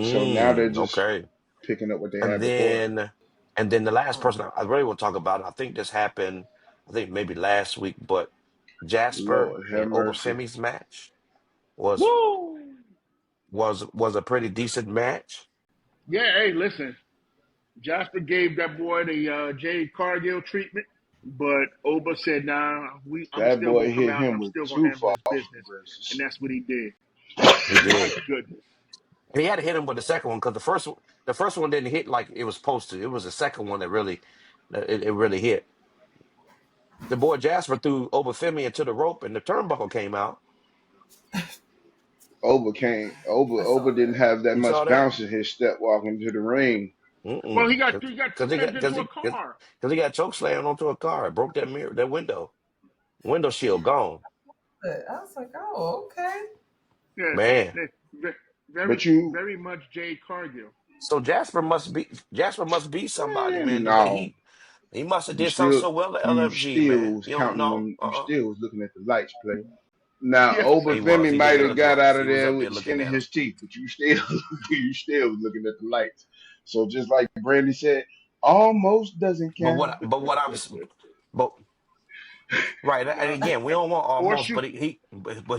So now they're just Okay. picking up what they And had before. then and then the last person I really want to talk about, I think this happened, I think maybe last week, but Jasper Lord have and mercy. Obafemi's match was Woo! was a pretty decent match. Yeah, hey, listen. Jasper gave that boy the Jade Cargill treatment, but Oba said, "Nah, I'm That still gonna boy come hit out and him I'm with still gonna two handle his false business," and reverses. that's what he did. He My did. goodness. And he had to hit him with the second one because the first one didn't hit like it was supposed to. It was the second one that really it really hit. The boy Jasper threw Obafemi into the rope and the turnbuckle came out. Oba I saw Oba didn't that. have that You saw much that? bounce in his step walking to the ring. Well, he Mm-mm. got Because he got slammed into a because car. he got choke slammed onto a car. It broke that mirror, that window shield gone. But I was like, oh, okay. Yeah, Man. very But you, very much Jade Cargill. So Jasper must be somebody, man. Today no, he must have you did something still so well at you LFG, still man. was You don't counting know. them. You still was looking at the lights, player. Now Yes, He sir. was. Obafemi He might did have look got at him. out of He was there up with there the looking skin in at him. his teeth, but you still was looking at the lights. So just like Brandy said, almost doesn't But count. what I was but right, and Nah. again, we don't want almost, Horseshoe, but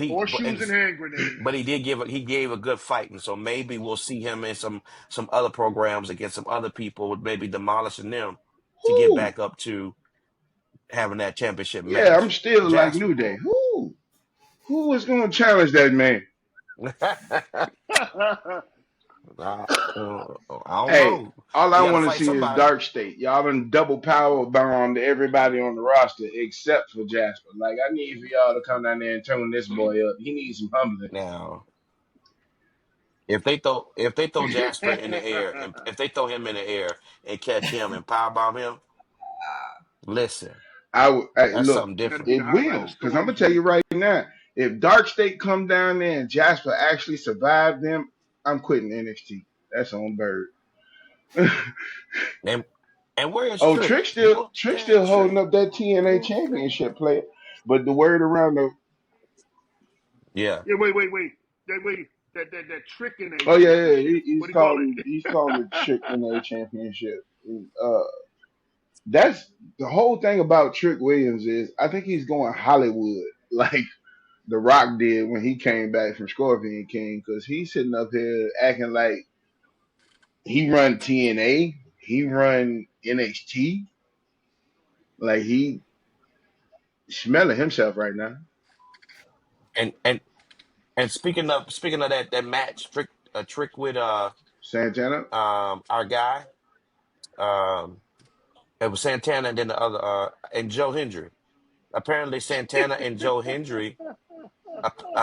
horseshoes and hand grenades. but he gave a good fight, and so maybe we'll see him in some other programs against some other people, maybe demolishing them to get Whoo! back up to having that championship Yeah, I'm match. still like New Jasper. Day. Who is going to challenge that man? I, I don't Hey, know. all I You got to want to fight see is somebody. Dark State. Y'all done double power bombed everybody on the roster except for Jasper. Like, I need for y'all to come down there and tone this boy up. He needs some humbling. Now, if they throw Jasper in the air and if they throw him in the air and catch him and powerbomb him, listen, that's Look, something That'd be different. the it eye of the will, because I'm storm, gonna tell you G. right now, if Dark State come down there and Jasper actually survived them, I'm quitting NXT. That's on Bird. And and where is Oh, Trick? Book Trick that still holding Trick. up that TNA championship player. But the word around the Yeah. Yeah, wait. That tricking a oh yeah, championship. What do you call it? he's calling the Trick NA championship. Uh, that's the whole thing about Trick Williams is I think he's going Hollywood like The Rock did when he came back from Scorpion King because he's sitting up here acting like he run TNA, he run NXT, like he smelling himself right now. And and and speaking of that match, Trick with Santana, our guy, um it was Santana and then the other and Joe Hendry. Apparently Santana and Joe Hendry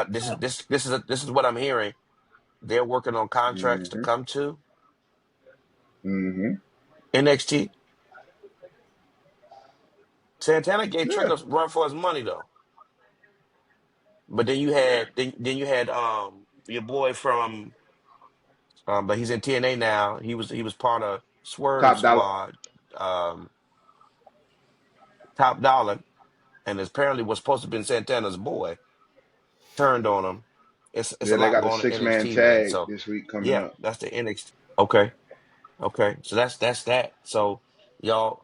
this is what I'm hearing. They're working on contracts to mm-hmm, come to mm-hmm, NXT. Santana gave Trick yeah, a run for his money though. But then you had your boy from but he's in TNA now. He was part of Swerve top dollar. Squad, um, Top Dollar, and apparently was supposed to have been Santana's boy. Turned on him. It's a Yeah, they lot got a going on in 6-man NXT, man. tag So this week coming yeah, up. that's the NXT. Okay. Okay, so that's that. So y'all,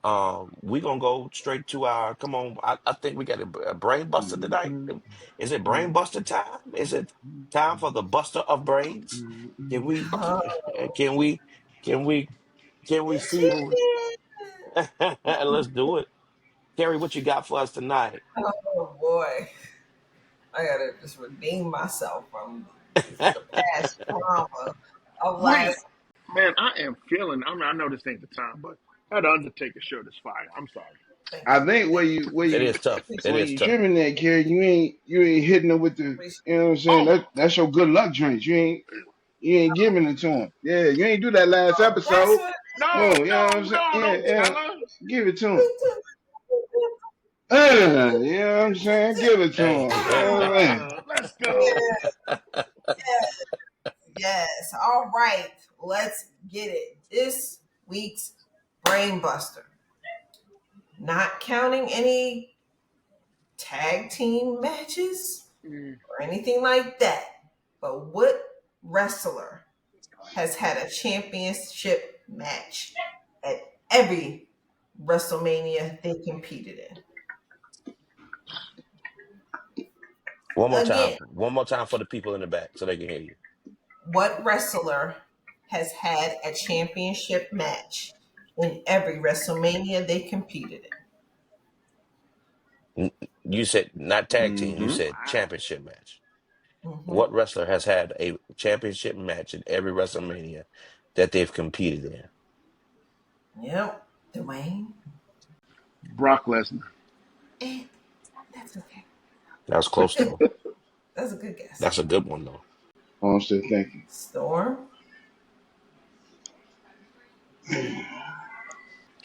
we gonna go straight to our. Come on, I think we got a brain buster tonight. Is it brain buster time? Is it time for the buster of brains? Can we? Oh, Can we? Can we? Can we see? Let's do it, Carrie. What you got for us tonight? oh boy. I gotta just redeem myself from the past trauma of Wait, last. man, I am feeling. I know this ain't the time, but that Undertaker shirt is fire. I'm sorry. Thank I you. think Thank It is tough. you. It where is you tough. trimming that, Kerry, you ain't hitting them with the, Appreciate you know what I'm saying? Oh, That's your good luck joint. You ain't giving it to him. Yeah, you ain't do that last oh, that's episode. what. no, Oh, you know what I'm saying? Yeah, don't yeah. tell her. Give it to him. You know what I'm saying? Give it to Hey, him. You know what I mean? Let's go. Yes. All right. Let's get it. This week's Brain Buster. Not counting any tag team matches or anything like that. But what wrestler has had a championship match at every WrestleMania they competed in? One more time. Again, One more time for the people in the back so they can hear you. what wrestler has had a championship match in every WrestleMania they competed You said not tag team. You Mm-hmm. said Wow. championship match. in? What wrestler has had a championship match in every WrestleMania that they've competed in? Yep. Dwayne. Brock Lesnar. Eh, that's okay. That was close though. That's a good guess. That's a good one though. I'm still thinking. Storm.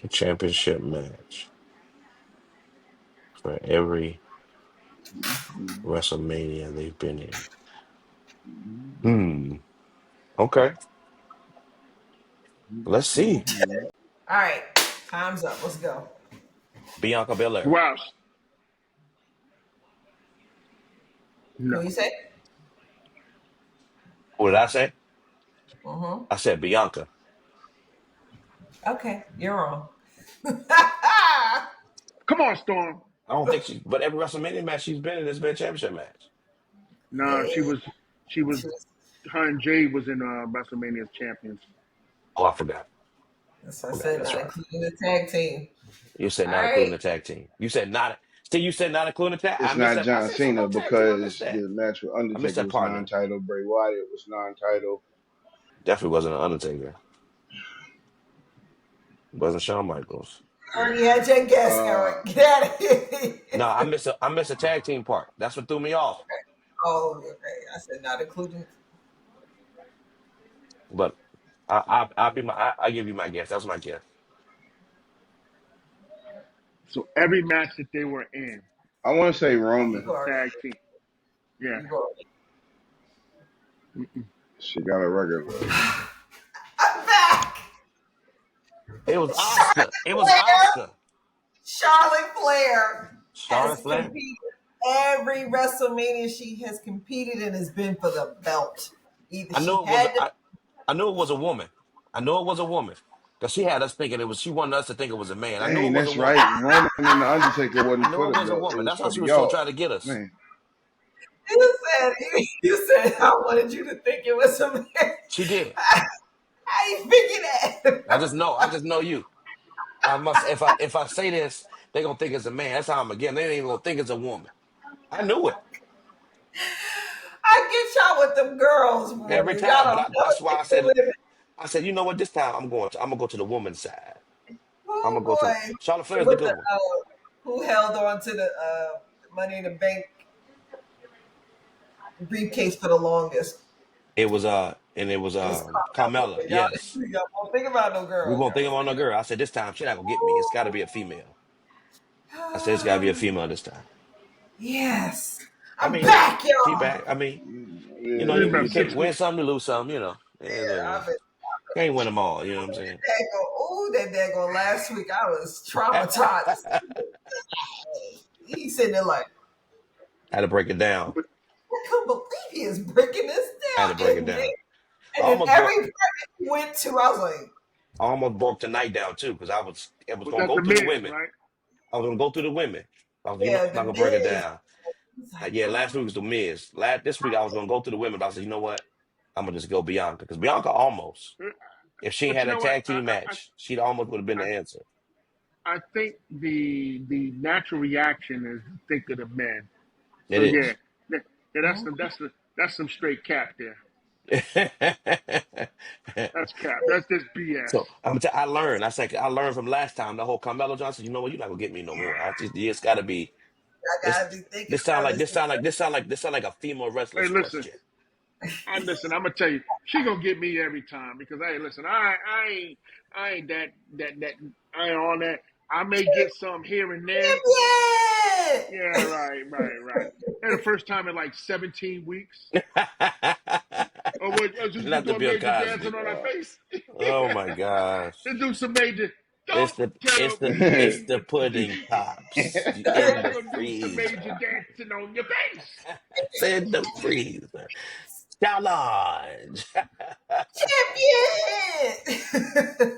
A championship match for every WrestleMania they've been in. Okay. Let's see. All right. Time's up. Let's go. Bianca Belair. Wow. Who No. you say? What did I say? Mm-hmm. I said Bianca. Okay. You're wrong. Come on, Storm. I don't think she, but every WrestleMania match she's been in has been a championship match. Nah, Yeah. she was, her and Jade was in WrestleMania's champions. Oh, I forgot. That's what I Forgot. said, That's not right. including the tag team. You said All not right. including the tag team. You said not. See, you said not including the tag. I It's missed not that. I John said something Cena about tag team. I missed because that. the match with I missed Undertaker that was partner. non-title. Bray Wyatt was non-title. Definitely wasn't an Undertaker. Wasn't Shawn Michaels. Already had your guess, Uh, Eric. Get out of here. No, I missed a tag team part. That's what threw me off. Oh, okay. I said not including. But I give you my guess. That's my guess. So every match that they were in I want to say You was Roman. go. a Already. tag team. Yeah. You go. She got a record. I'm back. It was Charlotte Oscar. It was Flair. Oscar. Charlotte Flair Charlotte has Flair. competed every WrestleMania she has competed in has been for the belt. Either I knew she it was. had the I knew it was a woman. I knew it was a woman because she had us thinking it was. She wanted us to think it was a man. I knew Dang, it was a that's woman. right. Roman and the Undertaker I wasn't knew for it the was a belt. It woman. was That's how for she the was still y'all. trying to get us. Man, you said I wanted you to think it was a man. She did. How you figure that? I just know you. I must. If I say this, they gonna think it's a man. That's how I'm again. They ain't even gonna think it's a woman. I knew it I get y'all with them girls more every than y'all time. don't But know that's why I the said. women. I said, you know what? This time I'm gonna go to the woman's side. I'm Oh gonna go to boy. Charlotte Flair's the With good the one. who held on to the Money in the Bank briefcase for the longest? It was and it was It was Carmella. Carmella. Yes. Y'all don't think about no We girls. won't Y'all think don't about no think girl. I said this time she not gonna get me. It's got to be a female. I said it's got to be a about female this time. yes. I I'm mean, back, she y'all. back. I mean, you know, It's yeah, about you can't 6 win weeks. some to lose some. You know, yeah, Yeah, I've been can't win them all. You know what I'm saying? that daggone last week I was traumatized. He's sitting there like, Had to break it down. I can't believe he is breaking this Had to down. break it down. I And then almost every broke. part he went to, I was like, I almost broke tonight down too because I was Was gonna that go the through the Miz, women. right? I was gonna go through the women. I was, you know, yeah, I'm not the gonna break it Miz. down. He's like, Yeah, last week was the Miz. This week I was gonna go through the women, but I said, you know what? I'm gonna just go Bianca because Bianca almost. If she ain't But had you know that what? tag team match, she'd almost would have been I, the answer. I think the natural reaction is to think of the men. So It yeah, is. yeah, that's some straight cap there. That's cap. That's just BS. So I learned. I learned from last time the whole Carmelo Johnson. You know what? You're not gonna get me no more. It's got to be I this. gotta be thinking about this. This sound like a female Hey, wrestler's listen, question. I'm gonna tell you, she gonna get me every time because hey, listen, I ain't that I ain't on that. I may get some here and there, Champion! Yeah, right. And the first time in like 17 weeks. Or what? Just Not the doing Bill major dancing Cosby. on her face. Oh my gosh. Let's do some major. Don't tell It's me the pudding pops in you're the gonna do some major freezer. dancing on your face. It's in the freezer. Challenge. Champion.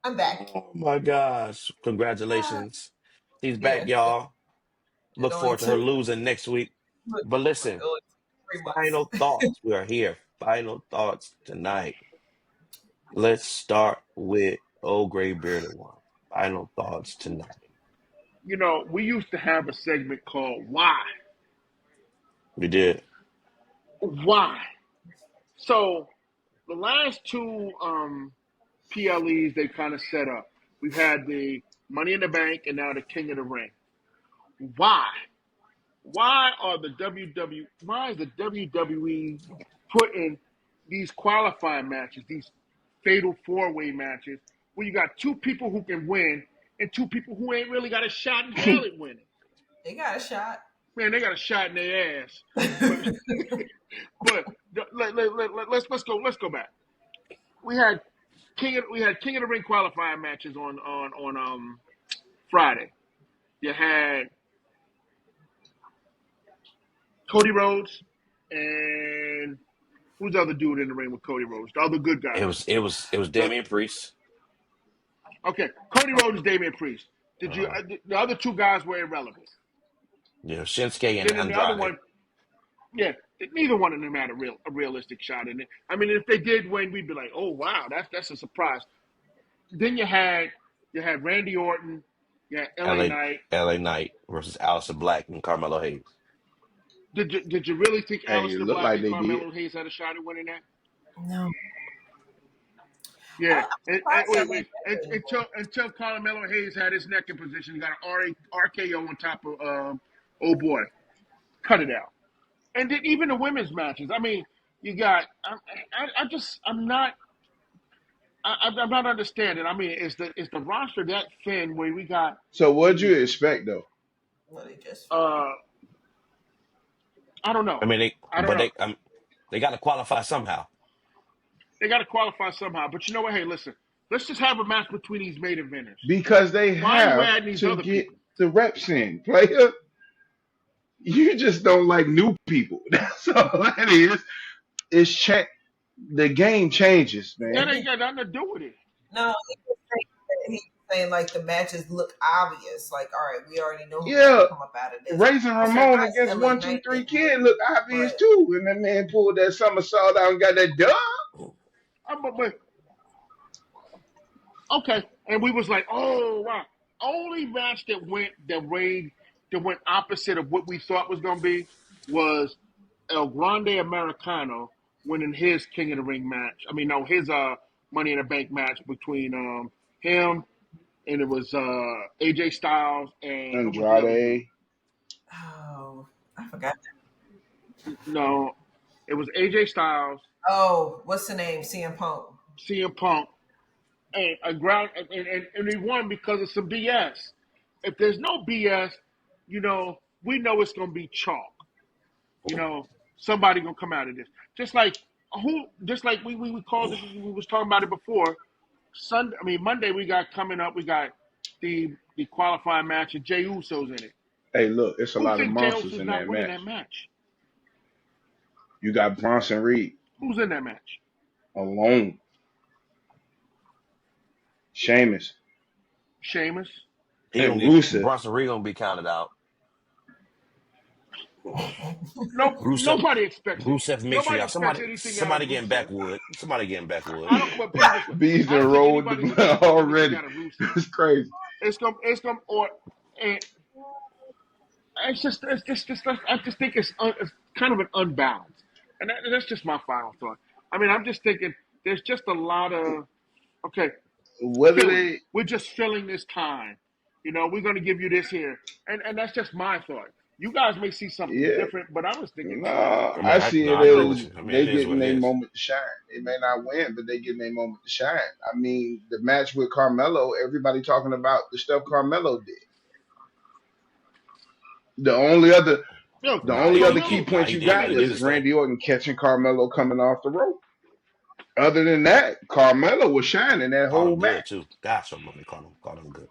I'm back. Oh my gosh. Congratulations. She's back, Yeah, y'all. it Look only forward to her took losing next week. look, But listen, it only took 3 months. final thoughts. We are here. Final thoughts tonight. Let's start with Old Gray Bearded One. Final thoughts tonight. You know, we used to have a segment called "Why." We did. Why? So the last two PLEs they kind of set up. We've had the Money in the Bank and now the King of the Ring. Why? Why are the WW? Why is the WWE putting these qualifying matches, these fatal four-way matches, where you got two people who can win and two people who ain't really got a shot in hell at winning? They got a shot. Man, they got a shot in their ass. But let's go back. We had King of the Ring qualifying matches on Friday. You had Cody Rhodes and who's the other dude in the ring with Cody Rhodes? The other good guy. It was The, Damian Priest. okay, Cody Rhodes and Damian Priest. Did you? Uh, The other two guys were irrelevant. Shinsuke and Then in the other Andrade. one, yeah, neither one of them had a realistic shot in it. I mean, if they did win, we'd be like, oh wow, that's a surprise. Then you had Randy Orton, you had LA LA Knight. LA Knight versus Aleister Black and Carmelo Hayes. Did you really think Hey, it Aleister looked Black like and they did. Carmelo Hayes had a shot at winning that? No, Yeah, I'm and surprised that wait, they did anymore. until Carmelo Hayes had his neck in position, he got an RKO on top of oh boy, cut it out. And then even the women's matches. I mean, you got I'm not understanding. I mean, is the roster that thin where we got So what'd the you expect though? Well, they just fine. uh I don't know. I mean, I don't know. they got to qualify somehow. They got to qualify somehow. But you know what? Hey, listen. Let's just have a match between these main eventers. Because they Why are you have adding these to other get people? the reps in, player. You just don't like new people. That's all that is. It's the game changes, That man. ain't got nothing to do with it. No, he's saying like the matches look obvious. Like, all right, we already know who's going Yeah, to come up out of this. Raising I'm Okay. Ramon surprised against LA one, two, Knight three didn't win, kid look obvious but too. And that man pulled that somersault out and got that dub. But okay. And we was like, oh wow. Only match that went opposite of what we thought was gonna be was El Grande Americano winning his King of the Ring match. I mean, no, his Money in the Bank match between him and it was AJ Styles and who was the other dude? Andrade. oh, I forgot. No, it was AJ Styles, Oh, what's the name? CM Punk. CM Punk, and a ground and he won because of some BS. If there's no BS, we know it's gonna be chalk. Somebody gonna come out of this. Just like we called this. We was talking about it before. Monday we got coming up. We got the qualifying match and Jey Uso's in it. Hey, look, it's a Who lot of think Jey monsters Uso's in not that winning match. that match? You got Bronson Reed Who's in that match? alone, Sheamus, Sheamus. and Rusev. Bronson Reed gonna be counted out. No, Rusev nobody expects it. Rusev mixture, Nobody y'all. expects Somebody anything out of somebody getting Rusev. backwood. Somebody getting backwood. I don't. But put it this way: Bees I and don't think roll with the anybody's blood expecting anything already. out of Rusev. It's crazy. And I just think it's kind of an unbalance, and that's just my final thought. I mean, I'm just thinking there's just a lot of okay Whether filling. they, We're just filling this time. We're going to give you this here, and that's just my thought. You guys may see something yeah, different, but I was thinking no, kind of like I that. mean, I see it I agree with as you. I mean, they it is getting what it their is. moment to shine. They may not win, but they getting their moment to shine. I mean, the match with Carmelo, everybody talking about the stuff Carmelo did. The only other Yo, the Nah, only he other he, key Carmelo. he nah, point he you did. I got mean, He did is his listen. thing. Randy Orton catching Carmelo coming off the rope. Other than that, Carmelo was shining that Caught whole him good match. too. Gosh, I'm they caught him good.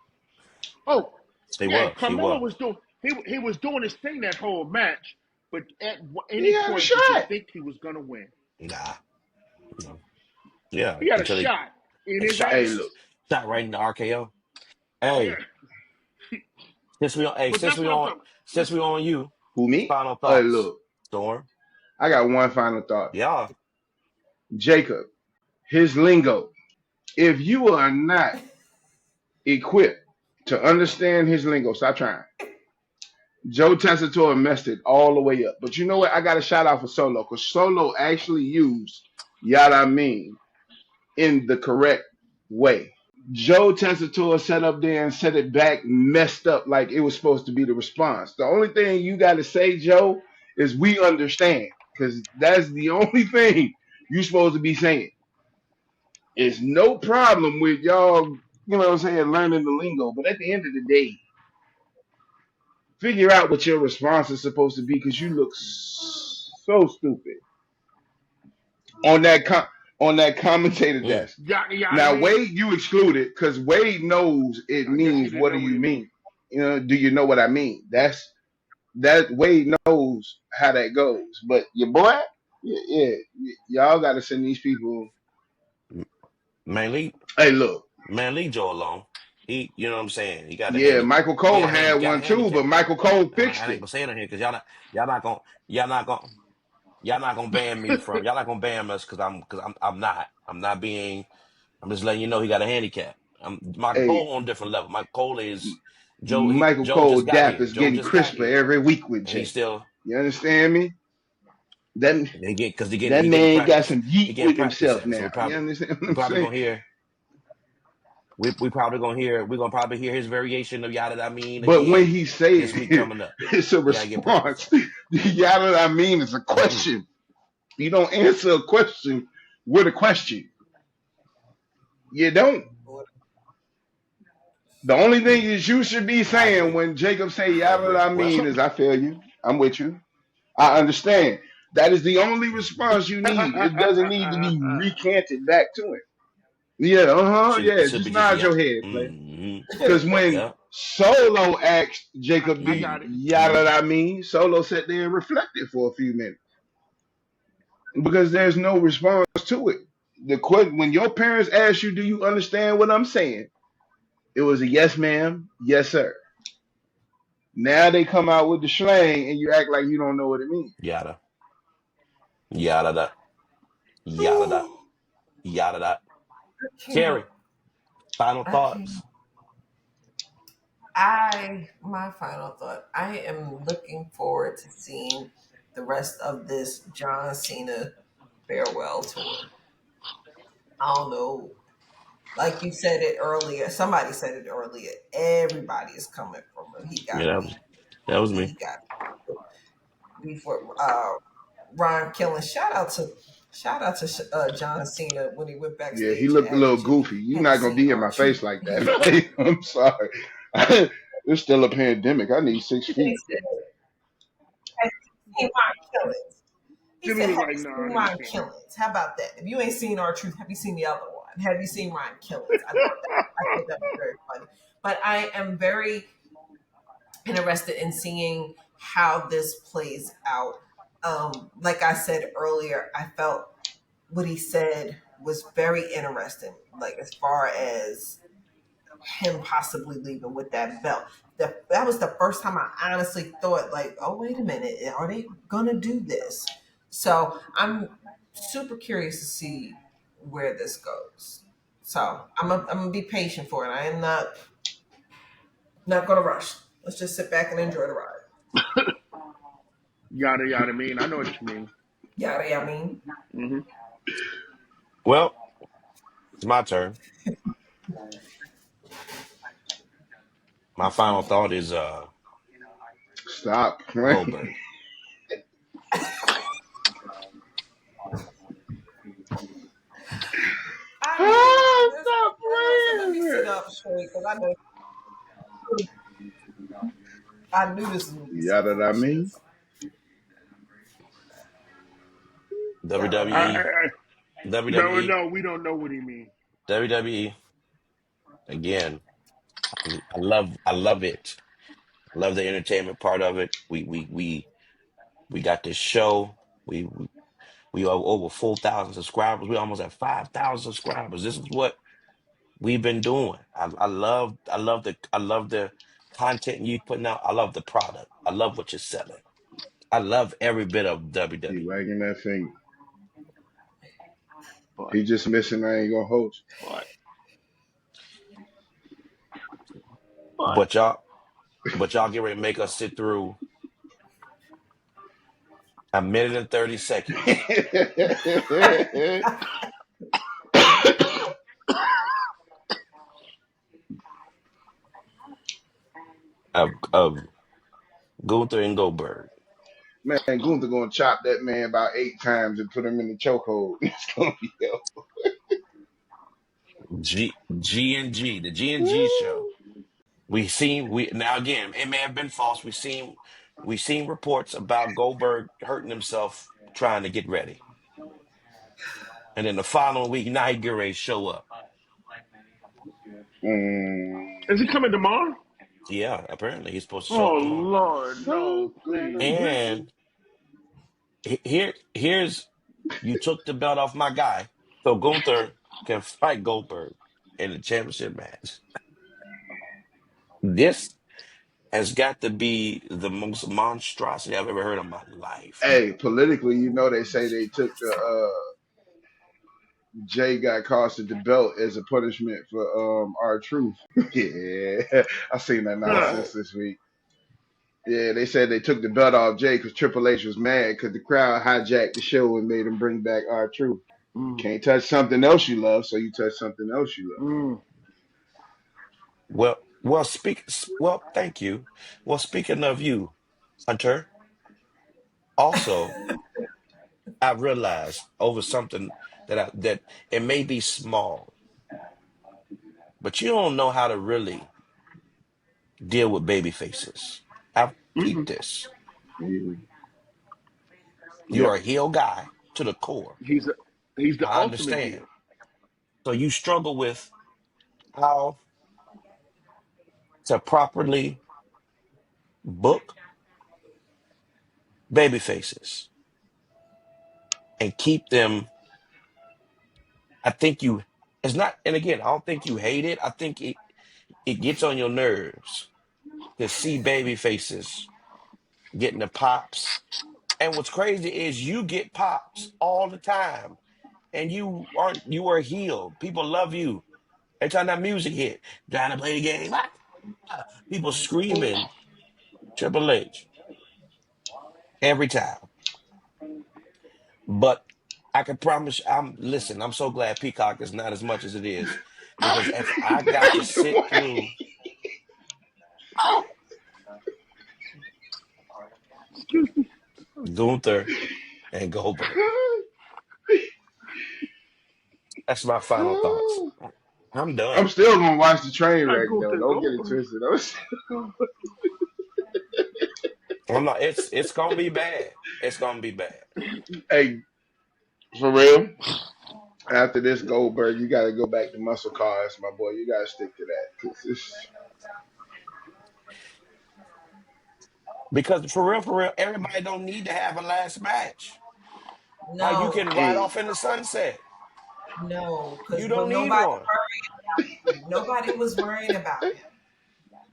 Oh, He yeah, was. He Carmelo was was. doing he was doing his thing that whole match, but at He any had a point did you shot. think he was gonna win? Nah. No. Yeah. He had a Until he shot in and his shot Hey, ass. look, shot right in the RKO. Yeah, Hey, but that's what I'm talking. since we on you, who me? final Hey, thoughts. look, Storm. I got one final thought. Yeah. Jacob, his lingo. If you are not equipped to understand his lingo, stop trying. Joe Tessitore messed it all the way up. But you know what? I got a shout out for Solo because Solo actually used Yada mean in the correct way. Joe Tessitore sat up there and set it back, messed up like it was supposed to be the response. The only thing you got to say, Joe, is we understand because that's the only thing you're supposed to be saying. It's no problem with y'all, you know what I'm saying, learning the lingo. But at the end of the day, figure out what your response is supposed to be because you look so stupid on that commentator Mm. desk. Yada yada Now mean. Wade, you excluded because Wade knows it I guess he means didn't what do know what you he meant. mean? You know, do you know what I mean? That Wade knows how that goes. But your boy, yeah, y'all got to send these people. Man, Hey, look, leave Joe alone. You know what I'm saying? yeah, Michael Cole He had got a one too, handicap. but Michael Cole I fixed ain't it. gonna say it on here because y'all not gonna, y'all not gonna, y'all not gonna ban us I'm not being, I'm just letting you know he got a handicap. Michael Hey, Cole on a different level. Michael Cole is Michael Joe Cole just got Dap here. is Joe getting just got crisper here. every week with And he's Jay. still, You understand me? That because that he getting man got practice. some He yeet getting with practice himself in. So now. You understand what we I'm probably saying? gonna hear, we're gonna probably hear his variation of Yada I mean But when again he say this week it, coming up. it's a He gotta get practice response. in. You know what I mean? It's a Mm-mm. question. You don't answer a question with a question. You don't. The only thing Mm. is you should be I saying agree. when Jacob say I yada agree. I Well, mean is I feel you. I'm with you. I understand. That is the only response you need. It doesn't need to be recanted back to him. Yeah, it yeah. should Just be just nod yeah. your head, player. Hmm. Because when Yeah. Solo asked Jacob, I "Do got it. yada I mean?" Solo sat there and reflected for a few minutes because there's no response to it. The when your parents ask you, "Do you understand what I'm saying?" It was a yes, ma'am, yes, sir. Now they come out with the slang and you act like you don't know what it means. Yada. Yada da. Yada da. Ooh, Yada da. I can't. Carrie, final I can't. thoughts. My final thought. I am looking forward to seeing the rest of this John Cena farewell tour. I don't know. Like you said it earlier, somebody said it earlier. Everybody is coming from him. He Yeah, got beat. that was me. He got beef with Ron Killen. Shout out to John Cena when he went Yeah, he backstage looked a little averaging. goofy. You're Have you not gonna seen be in our my truth? face like that, man. I'm sorry. It's still a pandemic. I need 6 feet. He said, "Have you seen Ron Killings?" He Jimmy said, was "Have like, you "Nah, seen he Ron can't." Killings? How about that? If you ain't seen our truth, have you seen the other one? Have you seen Ron Killings?" I thought that was very funny. But I am very interested in seeing how this plays out. Like I said earlier, I felt what he said was very interesting. Like as far as him possibly leaving with that belt. That was the first time I honestly thought, like, oh, wait a minute, are they gonna do this? So I'm super curious to see where this goes. So I'm gonna be patient for it. I am not gonna rush. Let's just sit back and enjoy the ride. Yada yada mean. I know what you mean. Yada yada. I mean, Hmm. Well, it's my turn. My final thought is Stop playing. Goldberg. I know. Ah, Listen, stop I know. So let me playing, sit man. up straight because I know I knew this was gonna be Yeah, some that I mean. foolishness. Yeah, I I, mean. I, WWE, I, no, WWE, no, we don't know what he means. WWE. Again, I love it. I love the entertainment part of it. We got this show. We have over 4,000 subscribers. We almost have 5,000 subscribers. This is what we've been doing. I love the content you putting out. I love the product. I love what you're selling. I love every bit of He WWE. wagging that finger. But, He just missing. I ain't gonna hold but, but, But y'all get ready to make us sit through a minute and 30 seconds you. of Gunther and Goldberg. Man, Gunther gonna chop that man about 8 times and put him in the chokehold. It's gonna be hell. G, the G&G show. We now again, it may have been false. We seen reports about Goldberg hurting himself trying to get ready. And then the following week, now he get ready to show up. is he coming tomorrow? Yeah, apparently he's supposed to show Oh up tomorrow. Lord, no, So please. gonna get you. And here's you took the belt off my guy. So Gunther can fight Goldberg in the championship match. This has got to be the most monstrosity I've ever heard in my life. Hey, politically, they say they took the Jay got cost the belt as a punishment for our truth. Yeah, I seen that Huh. nonsense this week. Yeah, they said they took the belt off Jay because Triple H was mad because the crowd hijacked the show and made him bring back our truth. Mm, Can't touch something else you love, so you touch something else you love. mm. Thank you. Well, speaking of you, Hunter, also I realized over something that it may be small, but you don't know how to really deal with baby faces. I've peeped Mm-mm. this. Mhm. You're Yep. a heel guy to the core. He's a, he's the I ultimate understand. heel. So you struggle with how to properly book baby faces and keep them. I think you, it's not, and again, I don't think you hate it. I think it gets on your nerves to see baby faces getting the pops. And what's crazy is you get pops all the time, and you are healed. People love you. Every time that music hit, trying to play the game, people screaming Triple H every time. But I can promise, I'm so glad Peacock is not as much as it is, because if I got to sit through Excuse me. Gunther and Goldberg, that's my final thoughts. I'm I'm done. still gonna watch the train I wreck go though. to Don't get it Goldberg. twisted. I'm not. It's gonna be bad. It's gonna be bad Hey, for real. After this Goldberg, you got to go back to muscle cars, my boy. You got to stick to that. 'Cause because for real, everybody don't need to have a last match. Like you No, can ride hey, off in the sunset. no, You because don't need nobody one. worried. Nobody was worried about him.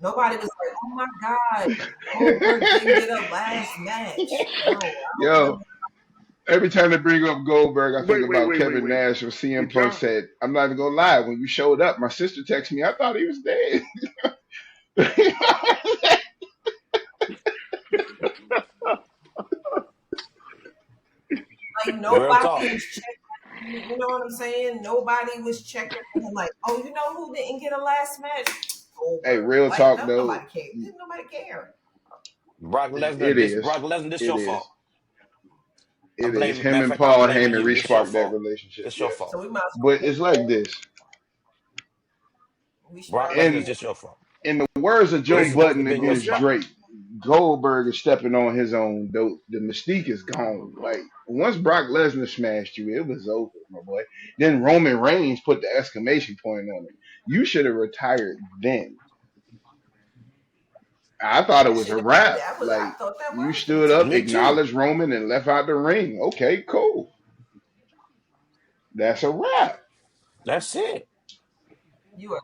Nobody was like, "Oh my God, Goldberg didn't get a last match." No, I don't yo, remember. every time they bring up Goldberg, I think Wait, wait, about wait, wait, Kevin wait. Nash or CM Did Punk y'all? said, I'm not even going to lie. When you showed up, my sister texted me. I thought he was dead. Like Real nobody talk. was checking. You know what I'm saying? Nobody was checking for him. Like, oh, you know who didn't get a last match? Hey, Goldberg. real Like, talk no, though, nobody cared. Didn't nobody care? it is. Brock Lesnar, this It your is. fault. It is. Him Matter of and fact, I'm Paul blaming Heyman you. This your resparked that fault. relationship, This your yes. So fault. we might as But well it's just like this. we Brock might as Lesnar well is In just just your fault. in the words of Wait, Joe This is supposed to Budden have been your did against y'all? spot. Drake, Goldberg is stepping on his own. The mystique is gone. Like once Brock Lesnar smashed you, it was over, my boy. Then Roman Reigns put the exclamation point on it. You should have retired then. I thought it That was should a have wrap. that was I Like thought that you was the stood up, Me return. too. acknowledged Roman, and left out the ring. Okay, cool. That's a wrap. That's it. You are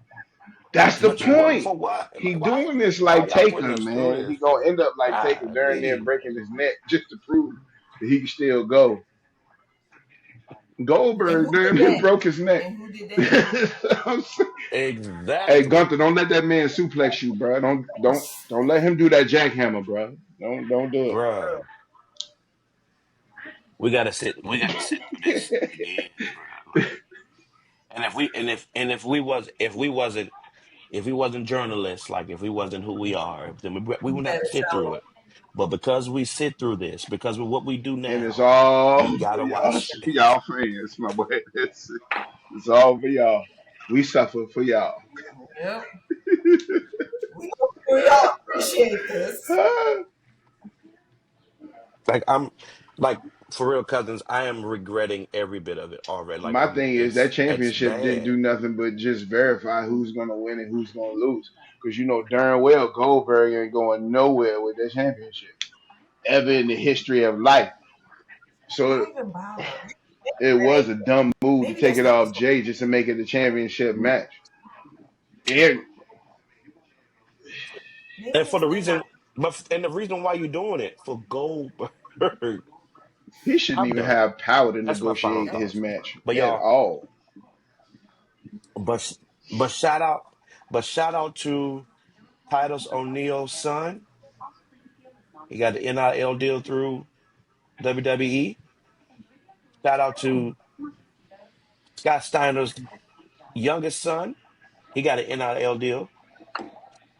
That's the But you work point. for what? He Like, why? doing this Why like y'all putting Taker, us through man. He this gonna for? end up like Taker during there Golly. breaking his neck just to prove that he can still go. and Goldberg who did damn that? broke his neck. And who did that? Hey Exactly, Gunther, don't let that man suplex you, bro. Don't let him do that jackhammer, bro. Don't do bruh. We gotta sit through this it. again, bruh. Like, and if we wasn't journalists, like if we wasn't who we are, then we You wouldn't have to better sit tell through them. it. But because we sit through this, because of what we do And it's now, all we for gotta y'all, watch. y'all fans, my boy. It's all for y'all. We suffer for y'all. Yep. We hope y'all appreciate this. Like I'm, like for real, cousins. I am regretting every bit of it already. Like My thing is that it's championship didn't bad. do nothing but just verify who's gonna win and who's gonna lose. Because you know darn well Goldberg ain't going nowhere with that championship ever in the history of life. Why So even bother? it was a dumb move to Maybe take that's it not what's off going. Jay just to make it a championship match. And Maybe And for that's the they're not. reason, and the reason why you're doing it for Goldberg, he shouldn't I'm even done. have power to That's my final negotiate his thoughts. match But at y'all, all. but but shout out, shout out to Titus O'Neil's son. He got the NIL deal through WWE. Shout out Hmm. to Scott Steiner's youngest son. He got an NIL deal.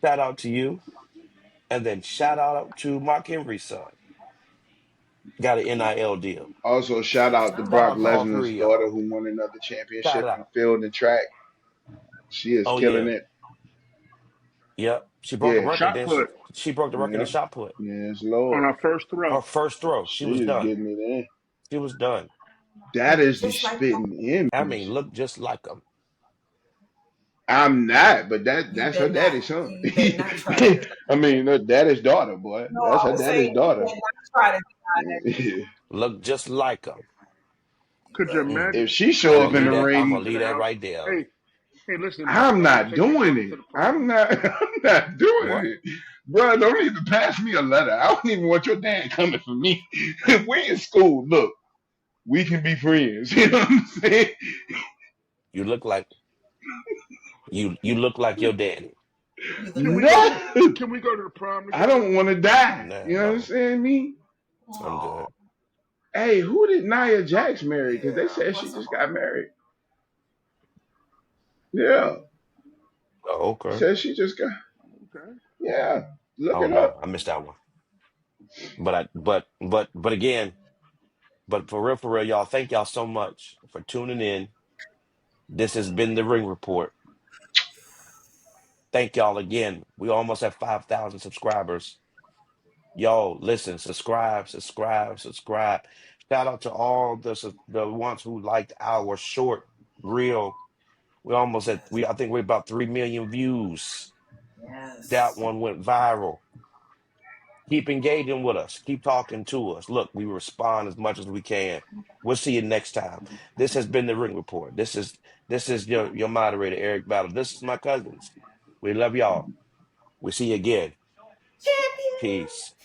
Shout out to you. And then shout out to Mark Henry's son. Got an NIL deal. Also, shout out to I'm Shout Brock out to done. all Lesnar's three of daughter y'all. who won another Shout championship in out. field and track. She is Oh killing yeah. it. Yep. She broke a Yeah, record, Shot didn't she? put She broke the record in yeah, shot put. yes, on Lord. our first Her throw. first throw. She She was is done. getting it in. She was done. That Look is the just like spitting I mean, image. look just like him. I'm not, but you that's her better not. daddy's son. You better not try to. I mean, her daddy's daughter, boy. No, That's I her was daddy's saying you daughter. better not try to deny that. Look just like him. Could you Look, Mm. If imagine? she I'm show gonna up in leave the that. I'm gonna ring, leave that Hey, right there. hey, hey, listen, I'm I'm gonna not take your doing brother it. to the prom. I'm not. I'm not doing What? it, bro. Don't even pass me a letter. I don't even want your dad coming for me. We in school. Look, we can be friends. You know what I'm saying? You look like you look like your daddy. you look Can like we go to your the No, Can we go to the prom I together? don't want to die. Nah, You no. understand me? I'm oh good. Hey, who did Nia Jax marry? Because they yeah, said she bless her just heart. got married. Yeah, Oh, okay. said she just got. Okay. Yeah, look Oh it no, up. I missed that one. But again, but for real, y'all, thank y'all so much for tuning in. This has been the Ring Report. Thank y'all again. We almost have 5,000 subscribers. Y'all, listen, subscribe, subscribe, subscribe. Shout out to all the ones who liked our short reel. We almost at I think we're about 3 million views. That Yes. one went viral. Keep engaging with us. Keep talking to us. Look, we respond as much as we can. We'll see you next time. This has been the Ring Report. This is your moderator, Eric Battle. This is my cousins. We love y'all. We see you again. Champion. Peace.